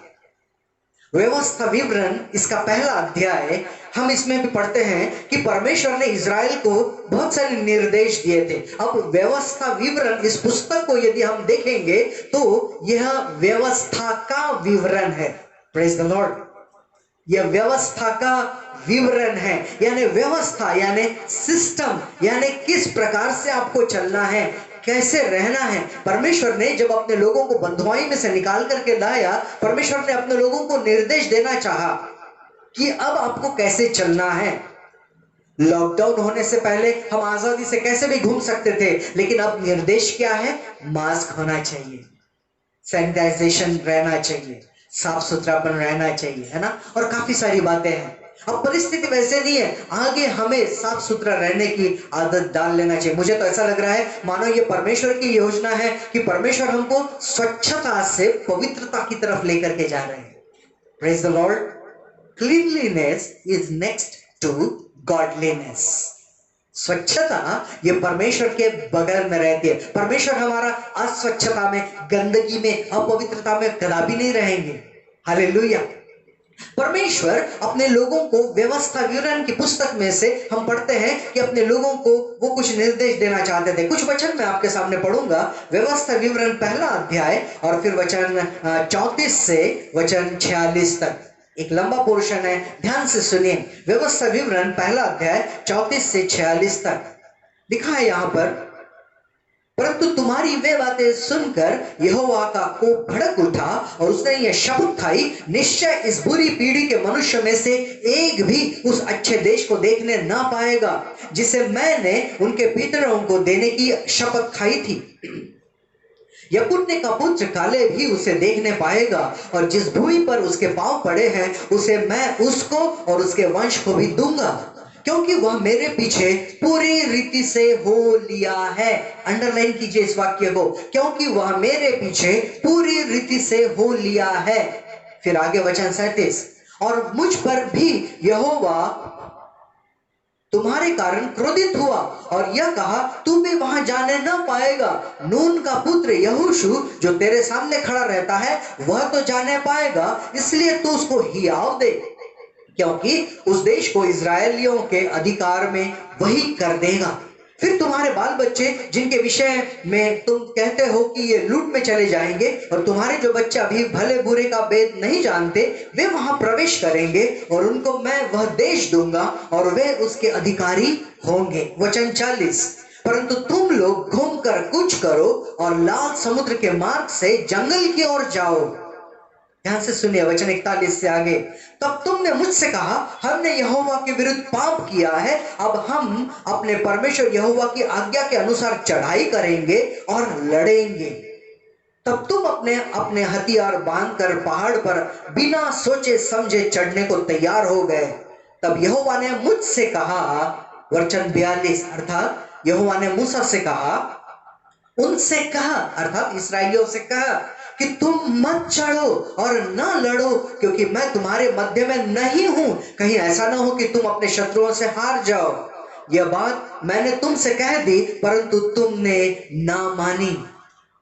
व्यवस्था विवरण, इसका पहला अध्याय, हम इसमें भी पढ़ते हैं कि परमेश्वर ने इज़राइल को बहुत सारे निर्देश दिए थे। अब व्यवस्था विवरण, इस पुस्तक को यदि हम देखेंगे तो यह व्यवस्था का विवरण है। Praise the Lord. यह व्यवस्था का विवरण है, यानी व्यवस्था यानी सिस्टम, यानी किस प्रकार से आपको चलना है, कैसे रहना है। परमेश्वर ने जब अपने लोगों को बंधुआई में से निकाल करके लाया, परमेश्वर ने अपने लोगों को निर्देश देना चाहा कि अब आपको कैसे चलना है। लॉकडाउन होने से पहले हम आजादी से कैसे भी घूम सकते थे, लेकिन अब निर्देश क्या है? मास्क होना चाहिए, सैनिटाइजेशन रहना चाहिए, साफ सुथरापन रहना चाहिए, है ना, और काफी सारी बातें हैं। अब परिस्थिति वैसे नहीं है, आगे हमें साफ सुथरा रहने की आदत डाल लेना चाहिए। मुझे तो ऐसा लग रहा है मानो ये परमेश्वर की योजना है कि परमेश्वर हमको स्वच्छता से पवित्रता की तरफ लेकर के जा रहे हैं। Praise the Lord. Cleanliness is next to godliness. स्वच्छता ये परमेश्वर के बगल में रहती है। परमेश्वर हमारा अस्वच्छता में, गंदगी में, अपवित्रता में कदापि नहीं रहेंगे। हालेलुया। परमेश्वर अपने लोगों को, व्यवस्था विवरण की पुस्तक में से हम पढ़ते हैं कि अपने लोगों को वो कुछ निर्देश देना चाहते थे। कुछ वचन मैं आपके सामने पढ़ूंगा। व्यवस्था विवरण पहला अध्याय और फिर वचन 34 से वचन 46 तक, एक लंबा पोर्शन है, ध्यान से सुनिए। व्यवस्था विवरण पहला अध्याय 34 से 46 तक लिखा है यहां पर, परंतु तुम्हारी वे बातें सुनकर यहोवा का कोप भड़क उठा और उसने यह शपथ खाई, निश्चय इस बुरी पीढ़ी के मनुष्य में से एक भी उस अच्छे देश को देखने ना पाएगा जिसे मैंने उनके पितरों को देने की शपथ खाई थी। यपुन्ने का पुत्र काले भी उसे देखने पाएगा, और जिस भूमि पर उसके पांव पड़े हैं उसे मैं उसको और उसके वंश को भी दूंगा, क्योंकि वह मेरे पीछे पूरी रीति से हो लिया है। अंडरलाइन कीजिए इस वाक्य को, क्योंकि वह मेरे पीछे पूरी रीति से हो लिया है। फिर आगे वचन 37, और मुझ पर भी यहोवा तुम्हारे कारण क्रोधित हुआ और यह कहा, तू भी वहां जाने न पाएगा। नून का पुत्र यहोशू जो तेरे सामने खड़ा रहता है वह तो जाने पाएगा, इसलिए तू उसको हियाव दे, क्योंकि उस देश को इजरायलियों के अधिकार में वही कर देगा। फिर तुम्हारे बाल बच्चे जिनके विषय में तुम कहते हो कि ये लूट में चले जाएंगे, और तुम्हारे जो बच्चे अभी भले बुरे का भेद नहीं जानते, वे वहां प्रवेश करेंगे और उनको मैं वह देश दूंगा और वे उसके अधिकारी होंगे। वचन 40, परंतु तुम लोग घूमकर कुछ करो और लाल समुद्र के मार्ग से जंगल की ओर जाओ। ध्यान से सुनिए वचन 41 से आगे। तब तुमने मुझसे कहा, हमने यहोवा के विरुद्ध पाप किया है, अब हम अपने परमेश्वर यहोवा की आज्ञा के अनुसार चढ़ाई करेंगे और लड़ेंगे। तब तुम अपने अपने हथियार बांधकर पहाड़ पर बिना सोचे समझे चढ़ने को तैयार हो गए। तब यहोवा ने मुझसे कहा, वचन 42, अर्थात यहोवा ने मूसा से कहा, उनसे कहा अर्थात इसराइलियों से कहा कि तुम मत चढ़ो और न लड़ो, क्योंकि मैं तुम्हारे मध्य में नहीं हूं। कहीं ऐसा ना हो कि तुम अपने शत्रुओं से हार जाओ। यह बात मैंने तुमसे कह दी, परंतु तुमने ना मानी,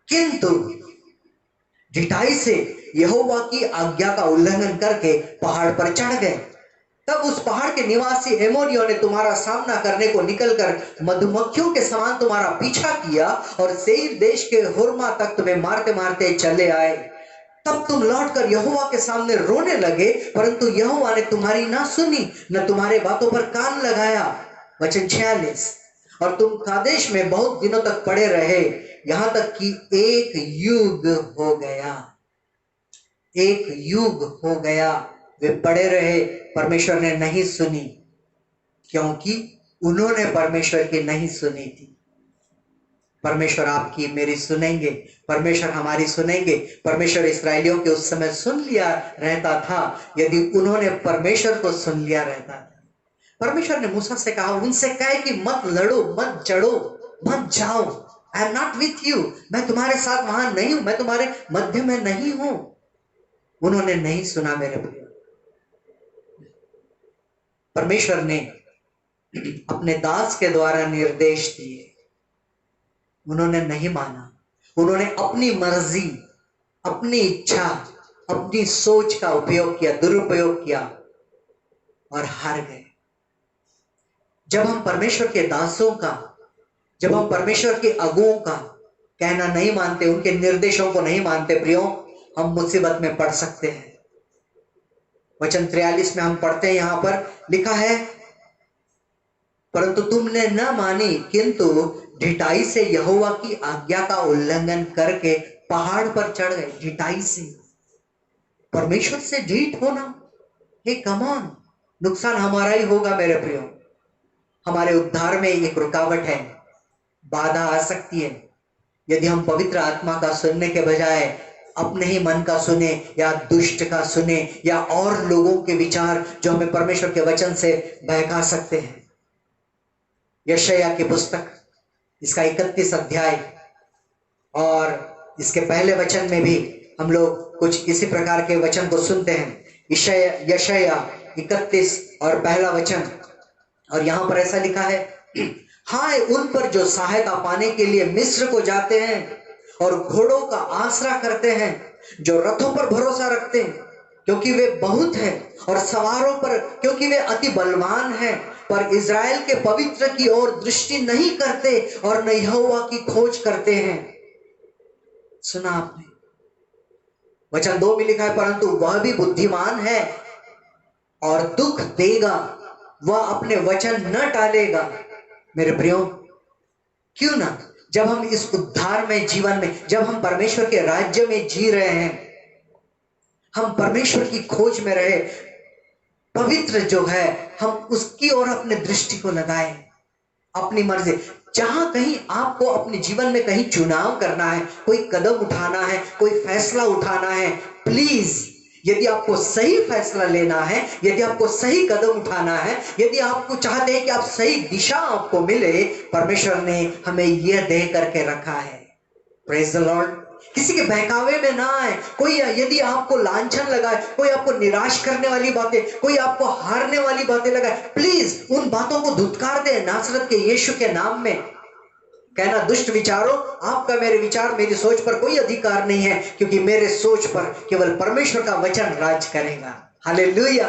किंतु ढिठाई से यहोवा की आज्ञा का उल्लंघन करके पहाड़ पर चढ़ गए। तब उस पहाड़ के निवासी एमोरियों ने तुम्हारा सामना करने को निकलकर मधुमक्खियों के समान तुम्हारा पीछा किया और सेईर देश के होर्मा तक तुम्हें मारते मारते चले आए। तब तुम लौटकर यहोवा के सामने रोने लगे, परंतु यहोवा ने तुम्हारी ना सुनी, न तुम्हारे बातों पर कान लगाया। वचन 46, और तुम कादेश में बहुत दिनों तक पड़े रहे, यहां तक कि एक युग हो गया। एक युग हो गया वे पड़े रहे, परमेश्वर ने नहीं सुनी, क्योंकि उन्होंने परमेश्वर की नहीं सुनी थी। परमेश्वर आपकी मेरी सुनेंगे, परमेश्वर हमारी सुनेंगे। परमेश्वर इसराइलियों के उस समय सुन लिया रहता था यदि उन्होंने परमेश्वर को सुन लिया रहता था। परमेश्वर ने मूसा से कहा, उनसे कहे कि मत लड़ो, मत चढ़ो, मत जाओ। I am not with you, मैं तुम्हारे साथ वहां नहीं हूं, मैं तुम्हारे मध्य में नहीं हूं। उन्होंने नहीं सुना मेरे प्रिय। परमेश्वर ने अपने दास के द्वारा निर्देश दिए, उन्होंने नहीं माना। उन्होंने अपनी मर्जी, अपनी इच्छा, अपनी सोच का उपयोग किया, दुरुपयोग किया और हार गए। जब हम परमेश्वर के दासों का, जब हम परमेश्वर के अगुओं का कहना नहीं मानते, उनके निर्देशों को नहीं मानते प्रियो, हम मुसीबत में पड़ सकते हैं। वचन 43 में हम पढ़ते हैं, यहां पर लिखा है, परंतु तुमने न मानी, किंतु ढिठाई से यहोवा की आज्ञा का उल्लंघन करके पहाड़ पर चढ़ गए। ढिठाई से, परमेश्वर से ढीठ होना, हे कम ऑन, नुकसान हमारा ही होगा मेरे प्रियो। हमारे उद्धार में एक रुकावट है, बाधा आ सकती है यदि हम पवित्र आत्मा का सुनने के बजाय अपने ही मन का सुने या दुष्ट का सुने या और लोगों के विचार जो हमें परमेश्वर के वचन से बहका सकते हैं। यशायाह की पुस्तक, इसका 31 अध्याय और इसके पहले वचन में भी हम लोग कुछ इसी प्रकार के वचन को सुनते हैं। यशायाह 31 और पहला वचन, और यहां पर ऐसा लिखा है, हाय उन पर जो सहायता पाने के लिए मिस्र को जाते हैं और घोड़ों का आसरा करते हैं, जो रथों पर भरोसा रखते हैं क्योंकि वे बहुत हैं, और सवारों पर क्योंकि वे अति बलवान हैं, पर इज़राइल के पवित्र की ओर दृष्टि नहीं करते और न यहोवा की खोज करते हैं। सुना आपने? वचन 2 में लिखा है, परंतु वह भी बुद्धिमान है और दुख देगा, वह अपने वचन न टालेगा। मेरे प्रियो, क्यों ना जब हम इस उद्धार में जीवन में, जब हम परमेश्वर के राज्य में जी रहे हैं, हम परमेश्वर की खोज में रहे, पवित्र जो है हम उसकी ओर अपने दृष्टि को लगाएं, अपनी मर्जी। जहां कहीं आपको अपने जीवन में कहीं चुनाव करना है, कोई कदम उठाना है, कोई फैसला उठाना है, प्लीज, यदि आपको सही फैसला लेना है, यदि आपको सही कदम उठाना है, यदि आपको चाहते हैं कि आप सही दिशा आपको मिले, परमेश्वर ने हमें यह दे करके रखा है। Praise the Lord. किसी के बहकावे में ना आए। कोई यदि आपको लांछन लगाए, कोई आपको निराश करने वाली बातें, कोई आपको हारने वाली बातें लगाए, प्लीज उन बातों को धुतकार दे नासरत के यीशु के नाम में। कहना, दुष्ट विचारों, आपका मेरे विचार, मेरी सोच पर कोई अधिकार नहीं है, क्योंकि मेरे सोच पर केवल परमेश्वर का वचन राज करेगा। Hallelujah.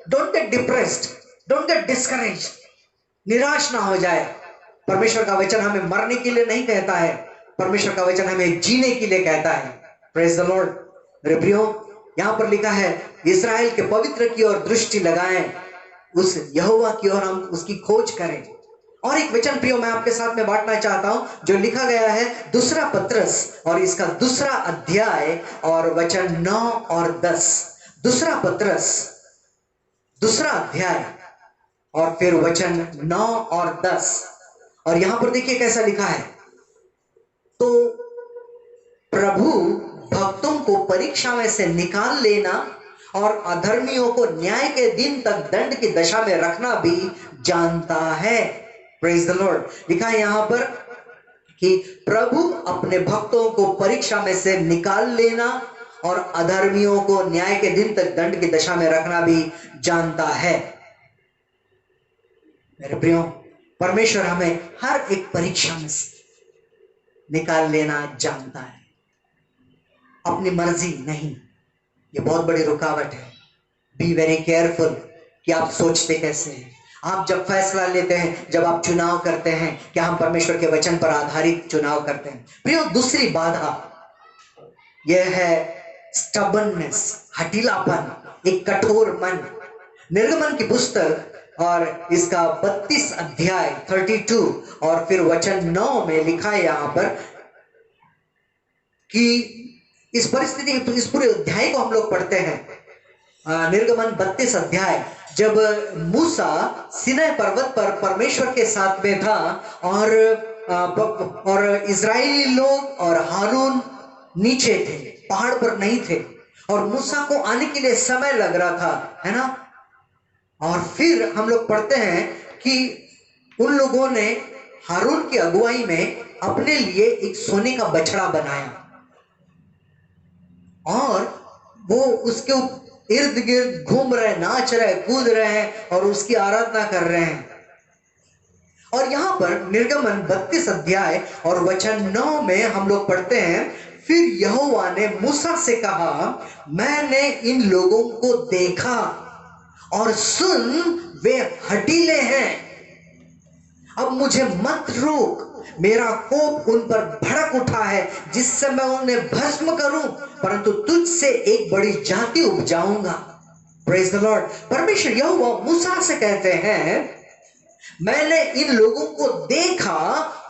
Don't get depressed, don't get discouraged. निराश ना हो जाए। परमेश्वर का वचन हमें मरने के लिए नहीं कहता है, परमेश्वर का वचन हमें जीने के लिए कहता है। Praise the Lord. मेरे प्रियो, यहां पर लिखा है, इस्राएल के पवित्र की ओर दृष्टि लगाएं, उस यहोवा की ओर हम उसकी खोज करें। और एक वचन प्रियो मैं आपके साथ में बांटना चाहता हूं जो लिखा गया है दूसरा पत्रस और इसका दूसरा अध्याय और वचन 9 और 10। दूसरा पत्रस दूसरा अध्याय और फिर वचन 9 और 10। और यहां पर देखिए कैसा लिखा है, तो प्रभु भक्तों को परीक्षा में से निकाल लेना और अधर्मियों को न्याय के दिन तक दंड की दशा में रखना भी जानता है। Praise the Lord. लिखा है यहां पर कि प्रभु अपने भक्तों को परीक्षा में से निकाल लेना और अधर्मियों को न्याय के दिन तक दंड की दशा में रखना भी जानता है। मेरे प्रियो, परमेश्वर हमें हर एक परीक्षा में से निकाल लेना जानता है, अपनी मर्जी नहीं। ये बहुत बड़ी रुकावट है। बी वेरी केयरफुल कि आप सोचते कैसे हैं। आप जब फैसला लेते हैं, जब आप चुनाव करते हैं, क्या हम परमेश्वर के वचन पर आधारित चुनाव करते हैं? प्रियो, दूसरी बाधा यह है स्टबर्ननेस, हठीलापन, एक कठोर मन। निर्गमन की पुस्तक और इसका 32 अध्याय 32 और फिर वचन 9 में लिखा है यहां पर कि इस परिस्थिति, इस पूरे अध्याय को हम लोग पढ़ते हैं। निर्गमन 32 अध्याय, जब मूसा सिनै पर्वत पर परमेश्वर के साथ में था और इजरायली लोग और हारून नीचे थे, पहाड़ पर नहीं थे, और मूसा को आने के लिए समय लग रहा था, है ना। और फिर हम लोग पढ़ते हैं कि उन लोगों ने हारून की अगुवाई में अपने लिए एक सोने का बछड़ा बनाया और वो उसके इर्द गिर्द घूम रहे, नाच रहे, कूद रहे हैं और उसकी आराधना कर रहे हैं। और यहां पर निर्गमन 32 अध्याय और वचन 9 में हम लोग पढ़ते हैं, फिर यहोवा ने मूसा से कहा, मैंने इन लोगों को देखा और सुन, वे हठीले हैं। अब मुझे मत रोक, मेरा कोप उन पर भड़क उठा है जिससे मैं उन्हें भस्म करूं, परंतु तुझसे एक बड़ी जाति उपजाऊंगा। Praise the Lord. परमेश्वर यहोवा मूसा से कहते हैं, मैंने इन लोगों को देखा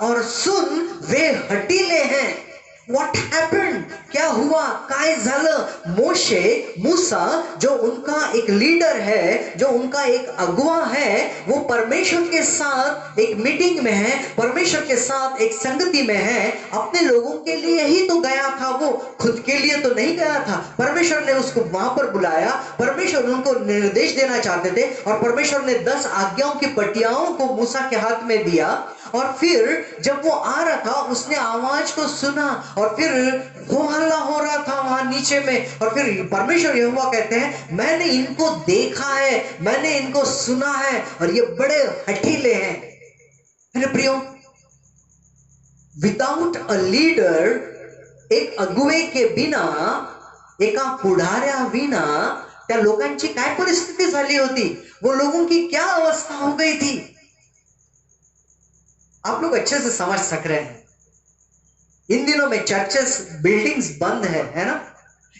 और सुन, वे हठीले हैं। What happened? क्या हुआ? काय झालं? मोशे, मूसा, जो उनका एक लीडर है, जो उनका एक अगुवा है, वो परमेश्वर के साथ एक मीटिंग में है, परमेश्वर के साथ एक संगति में है। अपने लोगों के लिए ही तो गया था, वो खुद के लिए तो नहीं गया था। परमेश्वर ने उसको वहां पर बुलाया, परमेश्वर उनको निर्देश देना चाहते थे और परमेश्वर ने 10 आज्ञाओं की पटियाओं को मूसा के हाथ में दिया। और फिर जब वो आ रहा था, उसने आवाज को सुना और फिर हो हल्ला हो रहा था वहां नीचे में। और फिर परमेश्वर यहोवा कहते हैं, मैंने इनको देखा है, मैंने इनको सुना है और ये बड़े हठीले हैं। मेरे प्रियो, विदाउट अ लीडर, एक अगुवे के बिना, एका पुढाऱ्या विना त्या लोकांची काय परिस्थिती झाली होती, वो लोगों की क्या अवस्था हो गई थी, आप लोग अच्छे से समझ सक रहे हैं। इन दिनों में चर्चेस, बिल्डिंग्स बंद है ना।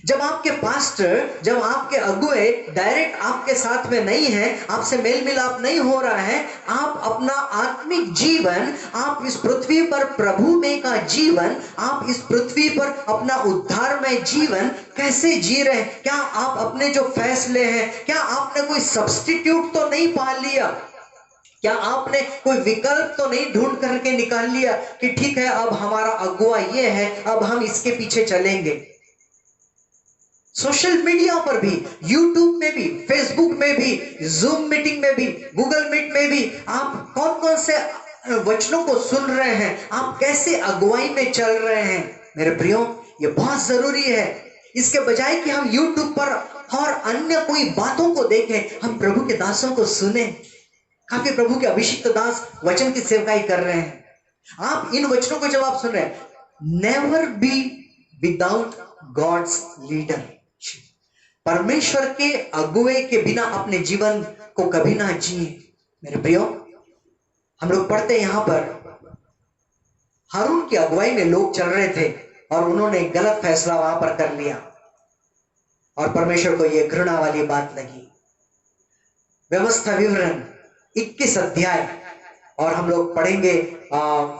जब आपके पास्टर, जब आपके अगुए डायरेक्ट आपके साथ में नहीं है, आपसे मेल मिलाप नहीं हो रहा है, आप अपना आत्मिक जीवन, आप इस पृथ्वी पर प्रभु में का जीवन, आप इस पृथ्वी पर अपना उद्धार में जीवन कैसे जी रहे हैं? क्या आप अपने जो फैसले हैं, क्या आपने कोई सब्स्टिट्यूट तो नहीं पा लिया? क्या आपने कोई विकल्प तो नहीं ढूंढ करके निकाल लिया कि ठीक है, अब हमारा अगुआ ये है, अब हम इसके पीछे चलेंगे? सोशल मीडिया पर भी, यूट्यूब में भी, फेसबुक में भी, जूम मीटिंग में भी, गूगल मीट में भी आप कौन कौन से वचनों को सुन रहे हैं, आप कैसे अगुवाई में चल रहे हैं? मेरे प्रियो, ये बहुत जरूरी है। इसके बजाय कि हम यूट्यूब पर और अन्य कोई बातों को देखें, हम प्रभु के दासों को सुने। काफी प्रभु के अभिषिक्त दास वचन की सेवकाई कर रहे हैं। आप इन वचनों को जब आप सुन रहे हैं, never be without God's leader. परमेश्वर के अगुवे के बिना अपने जीवन को कभी ना जिए। मेरे प्रियो, हम लोग पढ़ते यहां पर हारून की अगुवाई में लोग चल रहे थे और उन्होंने गलत फैसला वहां पर कर लिया और परमेश्वर को यह घृणा वाली बात लगी। व्यवस्था विवरण 21 अध्याय और हम लोग पढ़ेंगे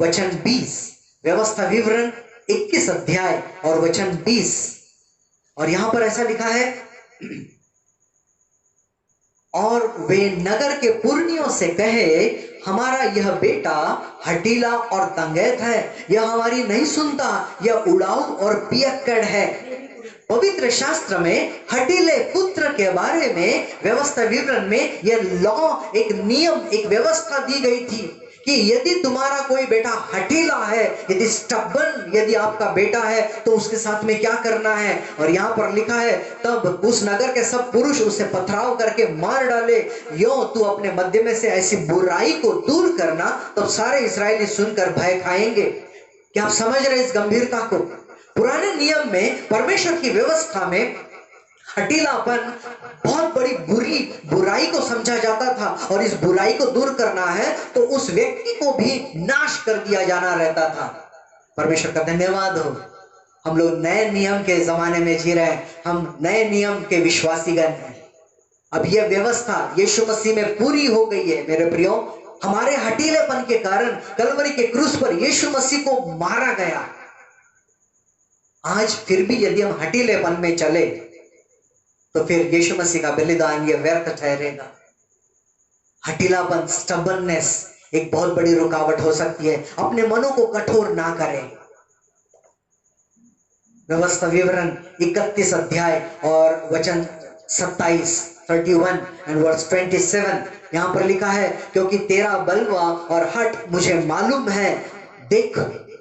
वचन 20, व्यवस्था विवरण 21 अध्याय और वचन 20। और यहां पर ऐसा लिखा है, और वे नगर के पुरनियों से कहे, हमारा यह बेटा हठीला और दंगैत है, यह हमारी नहीं सुनता, यह उड़ाऊ और पियक्कड़ है। पवित्र शास्त्र में हठीले पुत्र के बारे में व्यवस्था विवरण में यह लॉ, एक नियम, एक व्यवस्था दी गई थी कि यदि तुम्हारा कोई बेटा हठीला है, यदि स्टबन यदि आपका बेटा है, तो उसके साथ में क्या करना है। और यहाँ पर लिखा है, तब उस नगर के सब पुरुष उसे पथराव करके मार डाले, यो तू अपने मध्य में से ऐसी बुराई को दूर करना, तब सारे इस्राएली सुनकर भय खाएंगे। क्या आप समझ रहे इस गंभीरता को? पुराने नियम में, परमेश्वर की व्यवस्था में हठीलापन बहुत बड़ी बुराई को समझा जाता था, और इस बुराई को दूर करना है तो उस व्यक्ति को भी नाश कर दिया जाना रहता था। परमेश्वर का धन्यवाद हो, हम लोग नए नियम के जमाने में जी रहे हैं, हम नए नियम के विश्वासीगण हैं। अब यह व्यवस्था यीशु मसीह में पूरी हो गई है। मेरे प्रियो, हमारे हठीलेपन के कारण कलवरी के क्रूस पर यीशु मसीह को मारा गया। आज फिर भी यदि हम हठीलेपन में चले तो फिर यीशु मसीह का बलिदान यह व्यर्थ ठहरेगा। हठीलापन, स्टबननेस एक बहुत बड़ी रुकावट हो सकती है। अपने मनों को कठोर ना करें। व्यवस्था विवरण 31 अध्याय और वचन 27, 31 एंड वर्स 27, यहां पर लिखा है, क्योंकि तेरा बलवा और हठ मुझे मालूम है,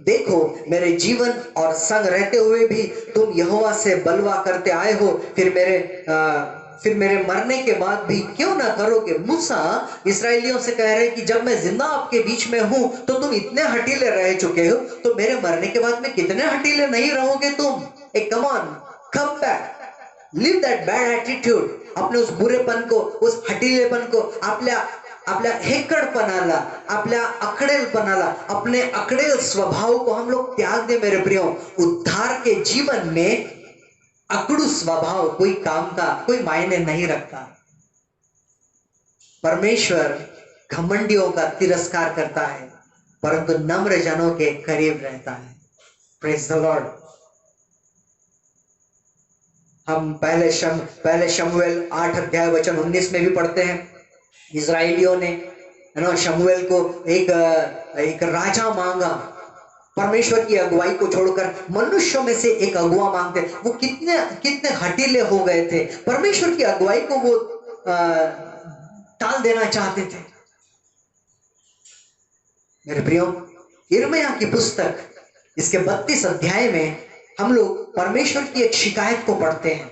देखो मेरे जीवन और संग रहते हुए भी तुम यहोवा से बलवा करते आए हो, फिर मेरे मरने के बाद भी क्यों ना करोगे। मूसा इस्राएलियों से कह रहे कि जब मैं जिंदा आपके बीच में हूं तो तुम इतने हठीले रह चुके हो, तो मेरे मरने के बाद में कितने हठीले नहीं रहोगे तुम। Come on, come back, live that bad attitude. अपने उस बुरेपन को, उस हठीलेपन को, आपल्या हेकडपणाला, आपल्या अकड़ेलपणाला, अपने अकड़ेल स्वभाव को हम लोग त्याग दे। मेरे प्रियो, उद्धार के जीवन में अकड़ू स्वभाव कोई काम का, कोई मायने नहीं रखता। परमेश्वर घमंडियों का तिरस्कार करता है, परंतु नम्र जनों के करीब रहता है। Praise the Lord. हम पहले शमूएल 8 अध्याय वचन 19 में भी पढ़ते हैं, इजराइलियों ने शमूएल को एक राजा मांगा। परमेश्वर की अगुवाई को छोड़कर मनुष्यों में से एक अगुवा मांगते। वो कितने हठीले हो गए थे, परमेश्वर की अगुवाई को वो टाल देना चाहते थे। मेरे प्रियो, यिर्मयाह की पुस्तक इसके 32 अध्याय में हम लोग परमेश्वर की एक शिकायत को पढ़ते हैं।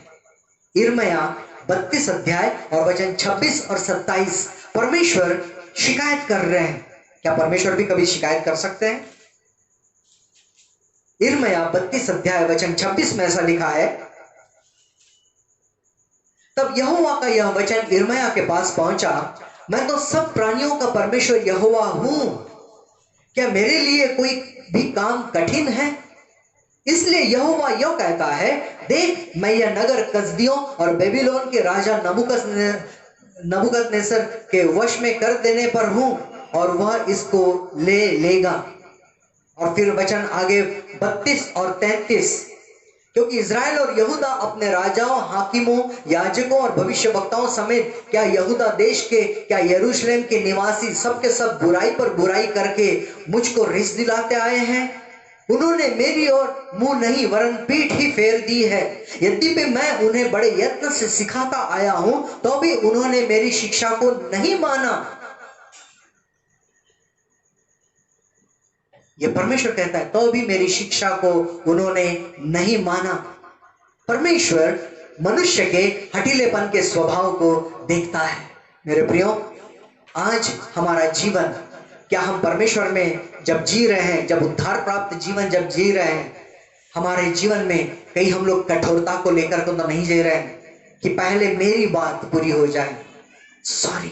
यिर्मयाह 32 अध्याय और वचन 26 और 27, परमेश्वर शिकायत कर रहे हैं। क्या परमेश्वर भी कभी शिकायत कर सकते हैं? यिर्मयाह 32 अध्याय वचन 26 में ऐसा लिखा है, तब यहोवा का यह वचन यिर्मयाह के पास पहुंचा, मैं तो सब प्राणियों का परमेश्वर यहोवा हूं, क्या मेरे लिए कोई भी काम कठिन है? इसलिए यहोवा यह कहता है, देख मैं यह नगर कसदियों और बेबीलोन के राजा नबूकदनेस्सर के वश में कर देने पर हूं, और वह इसको ले लेगा। और फिर वचन आगे 32 और 33, क्योंकि इज़राइल और यहूदा अपने राजाओं, हाकिमों, याजकों और भविष्यवक्ताओं समेत, क्या यहूदा देश के, क्या यरूशलेम के निवासी सबके सब बुराई पर बुराई करके मुझको रिस दिलाते आए हैं। उन्होंने मेरी ओर मुंह नहीं वरन पीठ ही फेर दी है। यद्यपि मैं उन्हें बड़े यत्न से सिखाता आया हूं, तो भी उन्होंने मेरी शिक्षा को नहीं माना। ये परमेश्वर कहता है, तो भी मेरी शिक्षा को उन्होंने नहीं माना। परमेश्वर मनुष्य के हठीलेपन के स्वभाव को देखता है। मेरे प्रियो, आज हमारा जीवन, क्या हम परमेश्वर में जब जी रहे हैं, जब उद्धार प्राप्त जीवन जब जी रहे हैं, हमारे जीवन में कहीं हम लोग कठोरता को लेकर तो नहीं जी रहे हैं कि पहले मेरी बात पूरी हो जाए, सॉरी,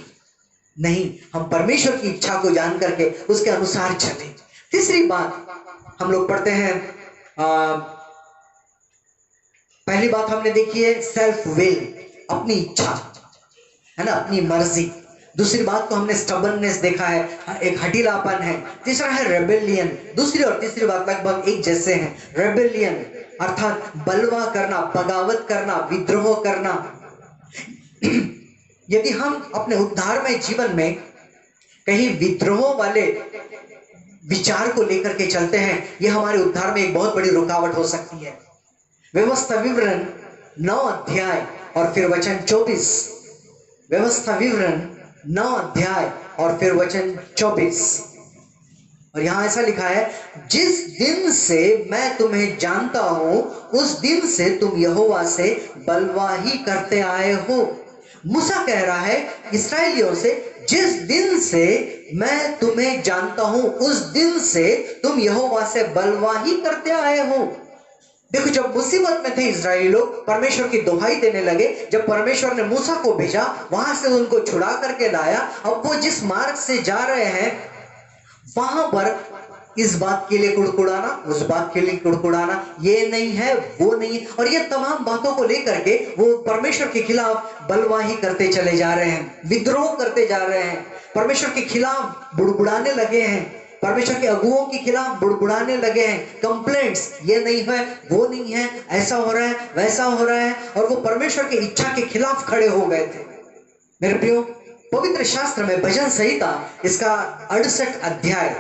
नहीं, हम परमेश्वर की इच्छा को जान करके उसके अनुसार चले। तीसरी बात हम लोग पढ़ते हैं, पहली बात हमने देखी है सेल्फ विल, अपनी इच्छा है ना, अपनी मर्जी। दूसरी बात को हमने स्टबर्ननेस देखा है, एक हठीलापन है। तीसरा है रेबेलियन। दूसरी और तीसरी बात लगभग एक जैसे हैं। रेबेलियन अर्थात बलवा करना, बगावत करना, विद्रोह करना। यदि हम अपने उद्धारमय जीवन में कहीं विद्रोह वाले विचार को लेकर के चलते हैं, यह हमारे उद्धार में एक बहुत बड़ी रुकावट हो सकती है। व्यवस्था विवरण 9 अध्याय और फिर वचन 24। व्यवस्था विवरण 9 अध्याय और फिर वचन 24। और यहां ऐसा लिखा है, जिस दिन से मैं तुम्हें जानता हूं उस दिन से तुम यहोवा से बलवाही करते आए हो। मूसा कह रहा है इस्राएलियों से, जिस दिन से मैं तुम्हें जानता हूं उस दिन से तुम यहोवा से बलवाही करते आए हो। देखो, जब मुसीबत में थे इस्राएली लोग, परमेश्वर की दुहाई देने लगे। जब परमेश्वर ने मूसा को भेजा, वहां से उनको छुड़ा करके लाया। अब वो जिस मार्ग से जा रहे हैं, वहां पर इस बात के लिए कुड़कुड़ाना, उस बात के लिए कुड़कुड़ाना, ये नहीं है, वो नहीं है, और ये तमाम बातों को लेकर के वो परमेश्वर के खिलाफ बलवाही करते चले जा रहे हैं, विद्रोह करते जा रहे हैं, परमेश्वर के खिलाफ बुड़बुड़ाने लगे हैं, परमेश्वर के अगुओं के खिलाफ बुड़बुड़ाने लगे हैं। कंप्लेंट्स, ये नहीं है, वो नहीं है, ऐसा हो रहा है, वैसा हो रहा है, और वो परमेश्वर की इच्छा के खिलाफ खड़े हो गए थे। मेरे प्रियो, पवित्र शास्त्र में भजन संहिता इसका 68 अध्याय,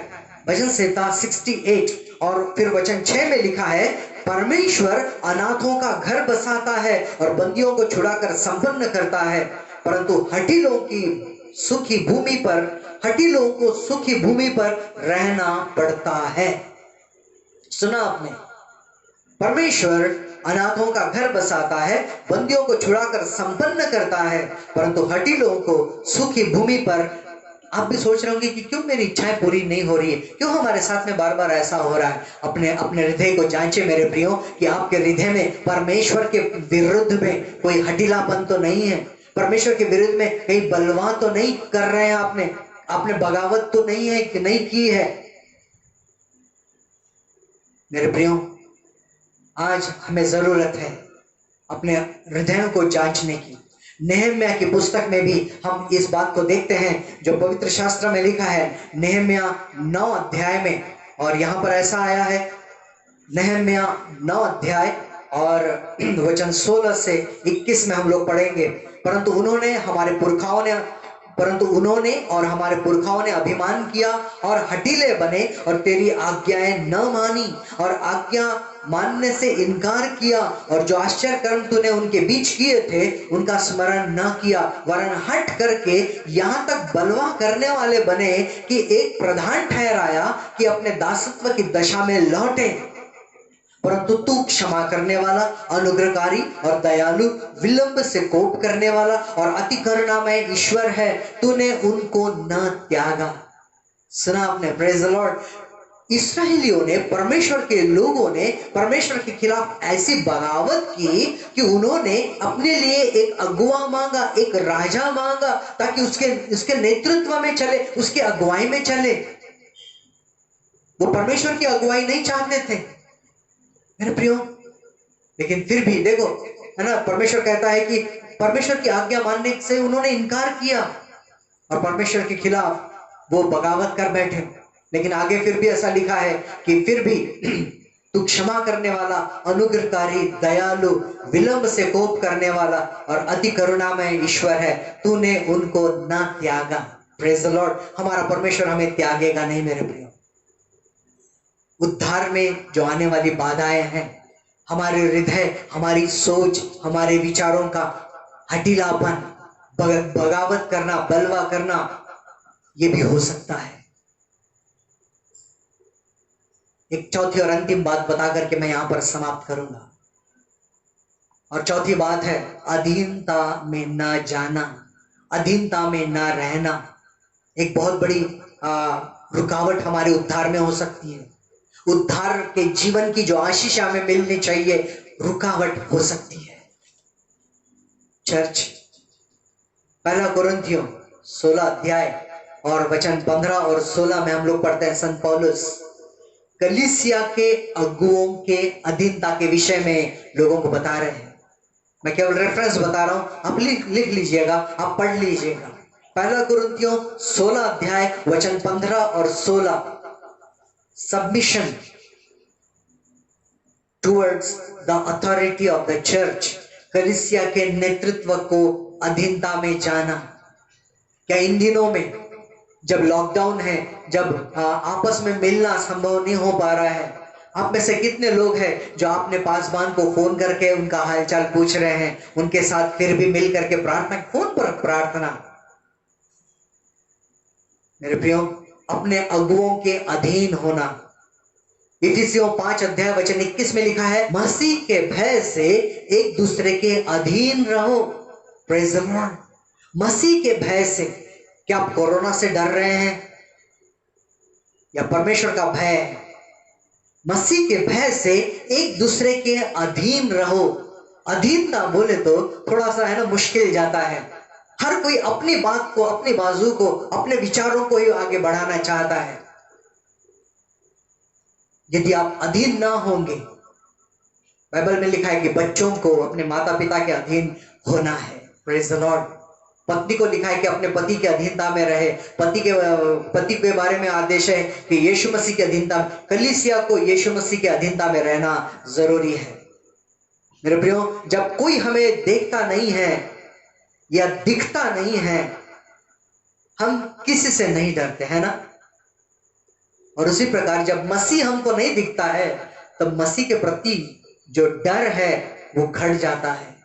भजन संहिता 68 और फिर वचन 6 में लिखा है, परमेश्वर अनाथों का घर बसाता है और बंदियों को छुड़ाकर संपन्न करता है, परंतु हठीलों को सुखी भूमि पर रहना पड़ता है। सुना आपने? परमेश्वर अनाथों का घर बसाता है, बंदियों को छुड़ाकर संपन्न करता है, परंतु हठीलों को सुखी भूमि पर। आप भी सोच रहे होंगे कि क्यों मेरी इच्छाएं पूरी नहीं हो रही है, क्यों हमारे साथ में बार बार ऐसा हो रहा है। अपने हृदय को जांचे मेरे प्रियो, कि आपके हृदय में परमेश्वर के विरुद्ध में कोई हठीलापन तो नहीं है, परमेश्वर के विरुद्ध में कहीं बलवा तो नहीं कर रहे हैं, आपने बगावत तो नहीं है कि नहीं की है। मेरे प्रियो, आज हमें जरूरत है अपने हृदयों को जांचने की। नेहम्याह की पुस्तक में भी हम इस बात को देखते हैं, जो पवित्र शास्त्र में लिखा है, नेहम्याह 9 अध्याय में, और यहां पर ऐसा आया है, नेहम्याह 9 अध्याय और वचन 16 से 21 में हम लोग पढ़ेंगे। परंतु उन्होंने और हमारे पुरखाओं ने अभिमान किया और हठीले बने और तेरी आज्ञाएं न मानी और आज्ञा मानने से इनकार किया, और जो आश्चर्य कर्म तूने उनके बीच किए थे उनका स्मरण न किया, वरन हट करके यहाँ तक बलवा करने वाले बने कि एक प्रधान ठहराया कि अपने दासत्व की दशा में लौटे। परंतु तू क्षमा करने वाला, अनुग्रहकारी और दयालु, विलंब से कोप करने वाला और अति करुणामय ईश्वर है, तूने उनको न त्यागा। सुना आपने? Praise the Lord. इस्राएलियों ने, परमेश्वर के लोगों ने परमेश्वर के खिलाफ ऐसी बगावत की कि उन्होंने अपने लिए एक अगुआ मांगा, एक राजा मांगा, ताकि उसके नेतृत्व में चले, उसकी अगुवाई में चले। वो परमेश्वर की अगुवाई नहीं चाहते थे मेरे प्रियो। लेकिन फिर भी देखो, है ना, परमेश्वर कहता है कि परमेश्वर की आज्ञा मानने से उन्होंने इनकार किया और परमेश्वर के खिलाफ वो बगावत कर बैठे। लेकिन आगे फिर भी ऐसा लिखा है कि फिर भी तू क्षमा करने वाला, अनुग्रहकारी, दयालु, विलंब से कोप करने वाला और अति करुणामय ईश्वर है, तूने उनको न त्यागा। Praise the lord. हमारा परमेश्वर हमें त्यागेगा नहीं मेरे प्रियो। उद्धार में जो आने वाली बाधाएं हैं, हमारे हृदय, हमारी सोच, हमारे विचारों का हठीलापन, बगावत करना, बलवा करना, ये भी हो सकता है। एक चौथी और अंतिम बात बता करके मैं यहां पर समाप्त करूंगा, और चौथी बात है अधीनता में ना जाना, अधीनता में ना रहना। एक बहुत बड़ी रुकावट हमारे उद्धार में हो सकती है। उद्धार के जीवन की जो आशीष हमें मिलनी चाहिए, रुकावट हो सकती है। चर्च, 1 कुरिन्थियों 16 अध्याय और वचन 15 और 16 में हम लोग पढ़ते हैं, संत पौलुस कलीसिया के अगुओं के अधीनता के विषय में लोगों को बता रहे हैं। मैं केवल रेफरेंस बता रहा हूं, आप लिख लीजिएगा, आप पढ़ लीजिएगा। पहला कुरिन्थियों 16 अध्याय वचन 15 और 16। Submission towards the authority of the church, कलीसिया के नेतृत्व को अधीनता में जाना। क्या इन दिनों में जब लॉकडाउन है, जब आपस में मिलना संभव नहीं हो पा रहा है, आप में से कितने लोग हैं जो अपने पासवान को फोन करके उनका हालचाल पूछ रहे हैं, उनके साथ फिर भी मिल करके प्रार्थना, फोन पर प्रार्थना। मेरे प्रियो, अपने अगुओं के अधीन होना। इफिसियों 5 अध्याय वचन 21 में लिखा है, मसीह के भय से एक दूसरे के अधीन रहो। Praise the Lord. मसीह के भय से। क्या आप कोरोना से डर रहे हैं या परमेश्वर का भय है? मसीह के भय से एक दूसरे के अधीन रहो। अधीनता बोले तो थोड़ा सा है ना, मुश्किल जाता है। हर कोई अपनी बात को, अपनी बाजू को, अपने विचारों को ही आगे बढ़ाना चाहता है। यदि आप अधीन ना होंगे, बाइबल में लिखा है कि बच्चों को अपने माता पिता के अधीन होना है। Praise the Lord. पत्नी को लिखा है कि अपने पति के अधीनता में रहे। पति के बारे में आदेश है कि यीशु मसीह के अधीनता, कलीसिया को यीशु मसीह के अधीनता में रहना जरूरी है। मेरे प्रियो, जब कोई हमें देखता नहीं है या दिखता नहीं है, हम किसी से नहीं डरते, है ना? और उसी प्रकार जब मसीह हमको नहीं दिखता है, तब मसीह के प्रति जो डर है वो घट जाता है।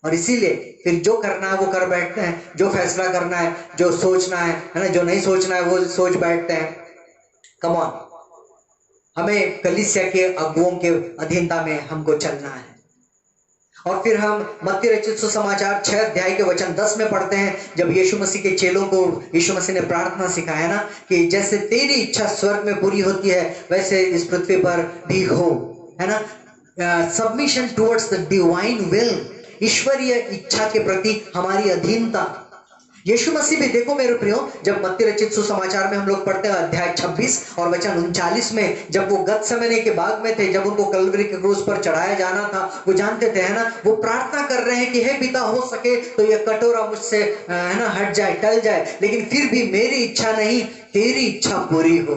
और इसीलिए फिर जो करना है वो कर बैठते हैं, जो फैसला करना है, जो सोचना है ना, जो नहीं सोचना है वो सोच बैठते हैं। कम ऑन, हमें कलीसिया के अगुओं के अधीनता में हमको चलना है। और फिर हम मत्ती रचित सुसमाचार 6 अध्याय के वचन 10 में पढ़ते हैं, जब यीशु मसीह के चेलों को यीशु मसीह ने प्रार्थना सिखाया ना, कि जैसे तेरी इच्छा स्वर्ग में पूरी होती है वैसे इस पृथ्वी पर भी हो, है ना? Submission towards the divine will, ईश्वरीय इच्छा के प्रति हमारी अधीनता। यीशु मसीह भी, देखो मेरे प्रियो, जब मत्ती रचित सुसमाचार में हम लोग पढ़ते हैं अध्याय 26 और वचन 39 में, जब वो गतसमने के बाग में थे, जब उनको कलवरी के क्रूस पर चढ़ाया जाना था, वो जानते थे, है ना, वो प्रार्थना कर रहे हैं कि हे पिता, हो सके तो ये कटोरा मुझसे है ना हट जाए, टल जाए, लेकिन फिर भी मेरी इच्छा नहीं, तेरी इच्छा पूरी हो।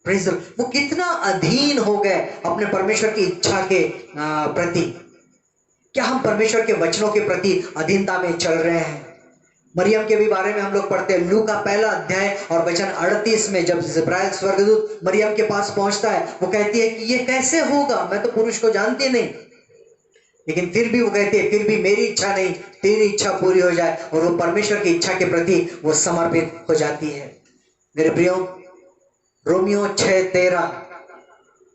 Praise the Lord. वो कितना अधीन हो गए अपने परमेश्वर की इच्छा के प्रति। क्या हम परमेश्वर के वचनों के प्रति अधीनता में चल रहे हैं? मरियम के भी बारे में हम लोग पढ़ते हैं, लूका 1 अध्याय और वचन 38 में, जब जिब्राइल स्वर्गदूत मरियम के पास पहुंचता है, वो कहती है कि ये कैसे होगा, मैं तो पुरुष को जानती नहीं। लेकिन फिर भी वो कहती है, फिर भी मेरी इच्छा नहीं, तेरी इच्छा पूरी हो जाए। और वो परमेश्वर की इच्छा के प्रति वो समर्पित हो जाती है। मेरे प्रियो, रोमियो 6:13,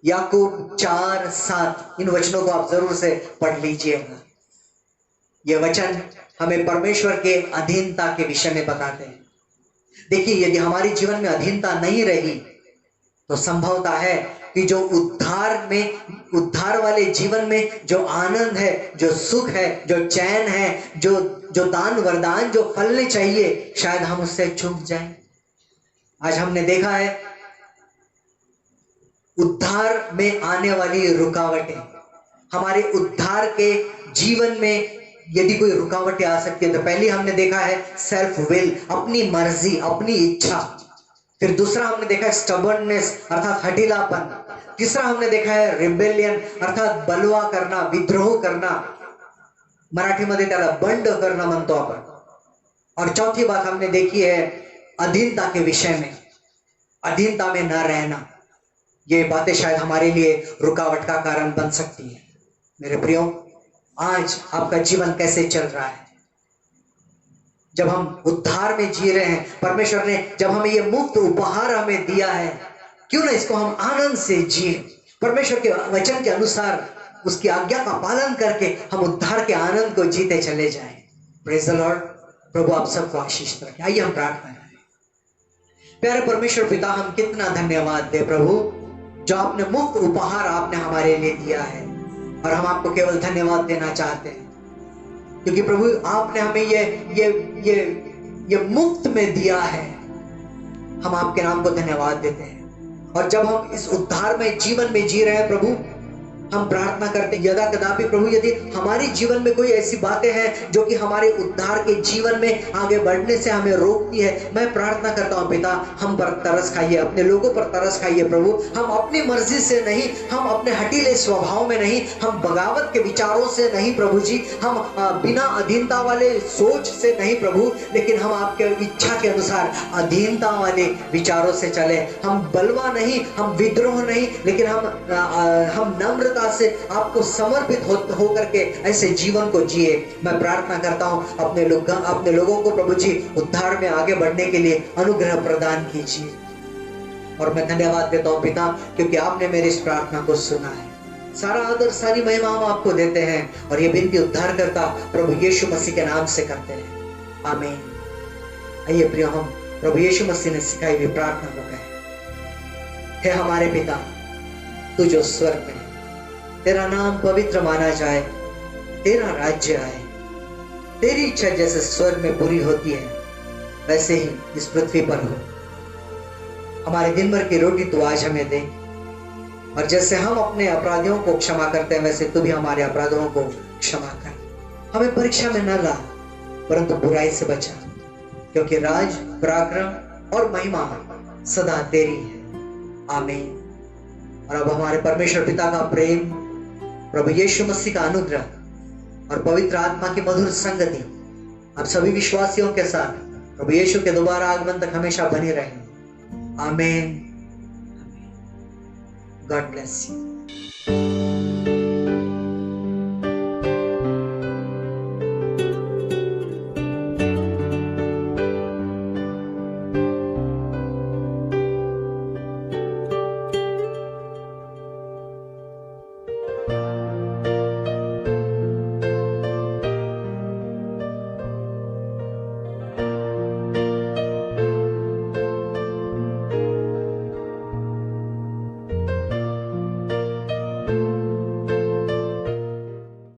याकूब 4:7, इन वचनों को आप जरूर से पढ़ लीजिएगा। ये वचन हमें परमेश्वर के अधीनता के विषय में बताते हैं। देखिए, यदि हमारे जीवन में अधीनता नहीं रही तो संभवता है कि जो उद्धार वाले जीवन में जो आनंद है, जो सुख है, जो चैन है, जो दान वरदान जो फलने चाहिए, शायद हम उससे चूक जाएं। आज हमने देखा है उद्धार में आने वाली रुकावटें, हमारे उद्धार के जीवन में यदि कोई रुकावटें आ सकती है, तो पहली हमने देखा है सेल्फ विल, अपनी मर्जी, अपनी इच्छा। फिर दूसरा हमने देखा है स्टबर्ननेस, अर्थात हठीलापन। तीसरा हमने देखा है रिबेलियन, अर्थात बलवा करना, विद्रोह करना, मराठी मध्ये त्याला बंड करणं म्हणतो आपण। और चौथी बात हमने देखी है अधीनता के विषय में, अधीनता में न रहना। ये बातें शायद हमारे लिए रुकावट का कारण बन सकती है। मेरे प्रियो, आज आपका जीवन कैसे चल रहा है? जब हम उद्धार में जी रहे हैं, परमेश्वर ने जब हमें ये मुफ्त उपहार हमें दिया है, क्यों ना इसको हम आनंद से जिए, परमेश्वर के वचन के अनुसार उसकी आज्ञा का पालन करके हम उद्धार के आनंद को जीते चले जाएं। Praise the lord. प्रभु आप सबको आशीष रखे। आइए हम प्रार्थना करें। प्यारे परमेश्वर पिता, हम कितना धन्यवाद दे प्रभु, जो आपने मुफ्त उपहार आपने हमारे लिए दिया है, और हम आपको केवल धन्यवाद देना चाहते हैं, क्योंकि प्रभु आपने हमें ये मुफ्त में दिया है। हम आपके नाम को धन्यवाद देते हैं। और जब हम इस उद्धार में जीवन में जी रहे हैं प्रभु, हम प्रार्थना करते हैं यदा कदापि प्रभु यदि हमारे जीवन में कोई ऐसी बातें हैं जो कि हमारे उद्धार के जीवन में आगे बढ़ने से हमें रोकती है, मैं प्रार्थना करता हूँ पिता, हम पर तरस खाइए, अपने लोगों पर तरस खाइए प्रभु। हम अपनी मर्जी से नहीं, हम अपने हटीले स्वभाव में नहीं, हम बगावत के विचारों से नहीं प्रभु जी, हम बिना अधीनता वाले सोच से नहीं प्रभु, लेकिन हम आपके इच्छा के अनुसार अधीनता वाले विचारों से चले। हम बलवा नहीं, हम विद्रोह नहीं, लेकिन हम नम्रता से आपको समर्पित होकर के ऐसे जीवन को जिए। मैं प्रार्थना करता हूं अपने लोगों को प्रभु जी उद्धार में आगे बढ़ने के लिए अनुग्रह प्रदान कीजिए। और मैं धन्यवाद देता हूं पिता, क्योंकि आपने मेरी इस प्रार्थना को सुना है। सारा आदर सारी महिमा हम आपको देते हैं और ये विनती उद्धार करता प्रभु यीशु मसीह के नाम से करते हैं, आमीन। आइए प्रियो, हम प्रभु यीशु मसीह ने सिखाई हुई प्रार्थना को कहें। हे हमारे पिता, तू जो स्वर्ग में, तेरा नाम पवित्र माना जाए, तेरा राज्य आए, तेरी इच्छा जैसे स्वर्ग में पूरी होती है वैसे ही इस पृथ्वी पर हो। हमारे दिन भर की रोटी तू आज हमें दे, और जैसे हम अपने अपराधियों को क्षमा करते हैं वैसे तू भी हमारे अपराधों को क्षमा कर। हमें परीक्षा में न ला, परंतु बुराई से बचा, क्योंकि राज, पराक्रम और महिमा सदा तेरी है, आमीन। और अब हमारे परमेश्वर पिता का प्रेम, प्रभु यीशु मसीह का अनुग्रह और पवित्र आत्मा की मधुर संगति आप सभी विश्वासियों के साथ प्रभु यीशु के दोबारा आगमन तक हमेशा बनी रहे, आमीन। God bless you.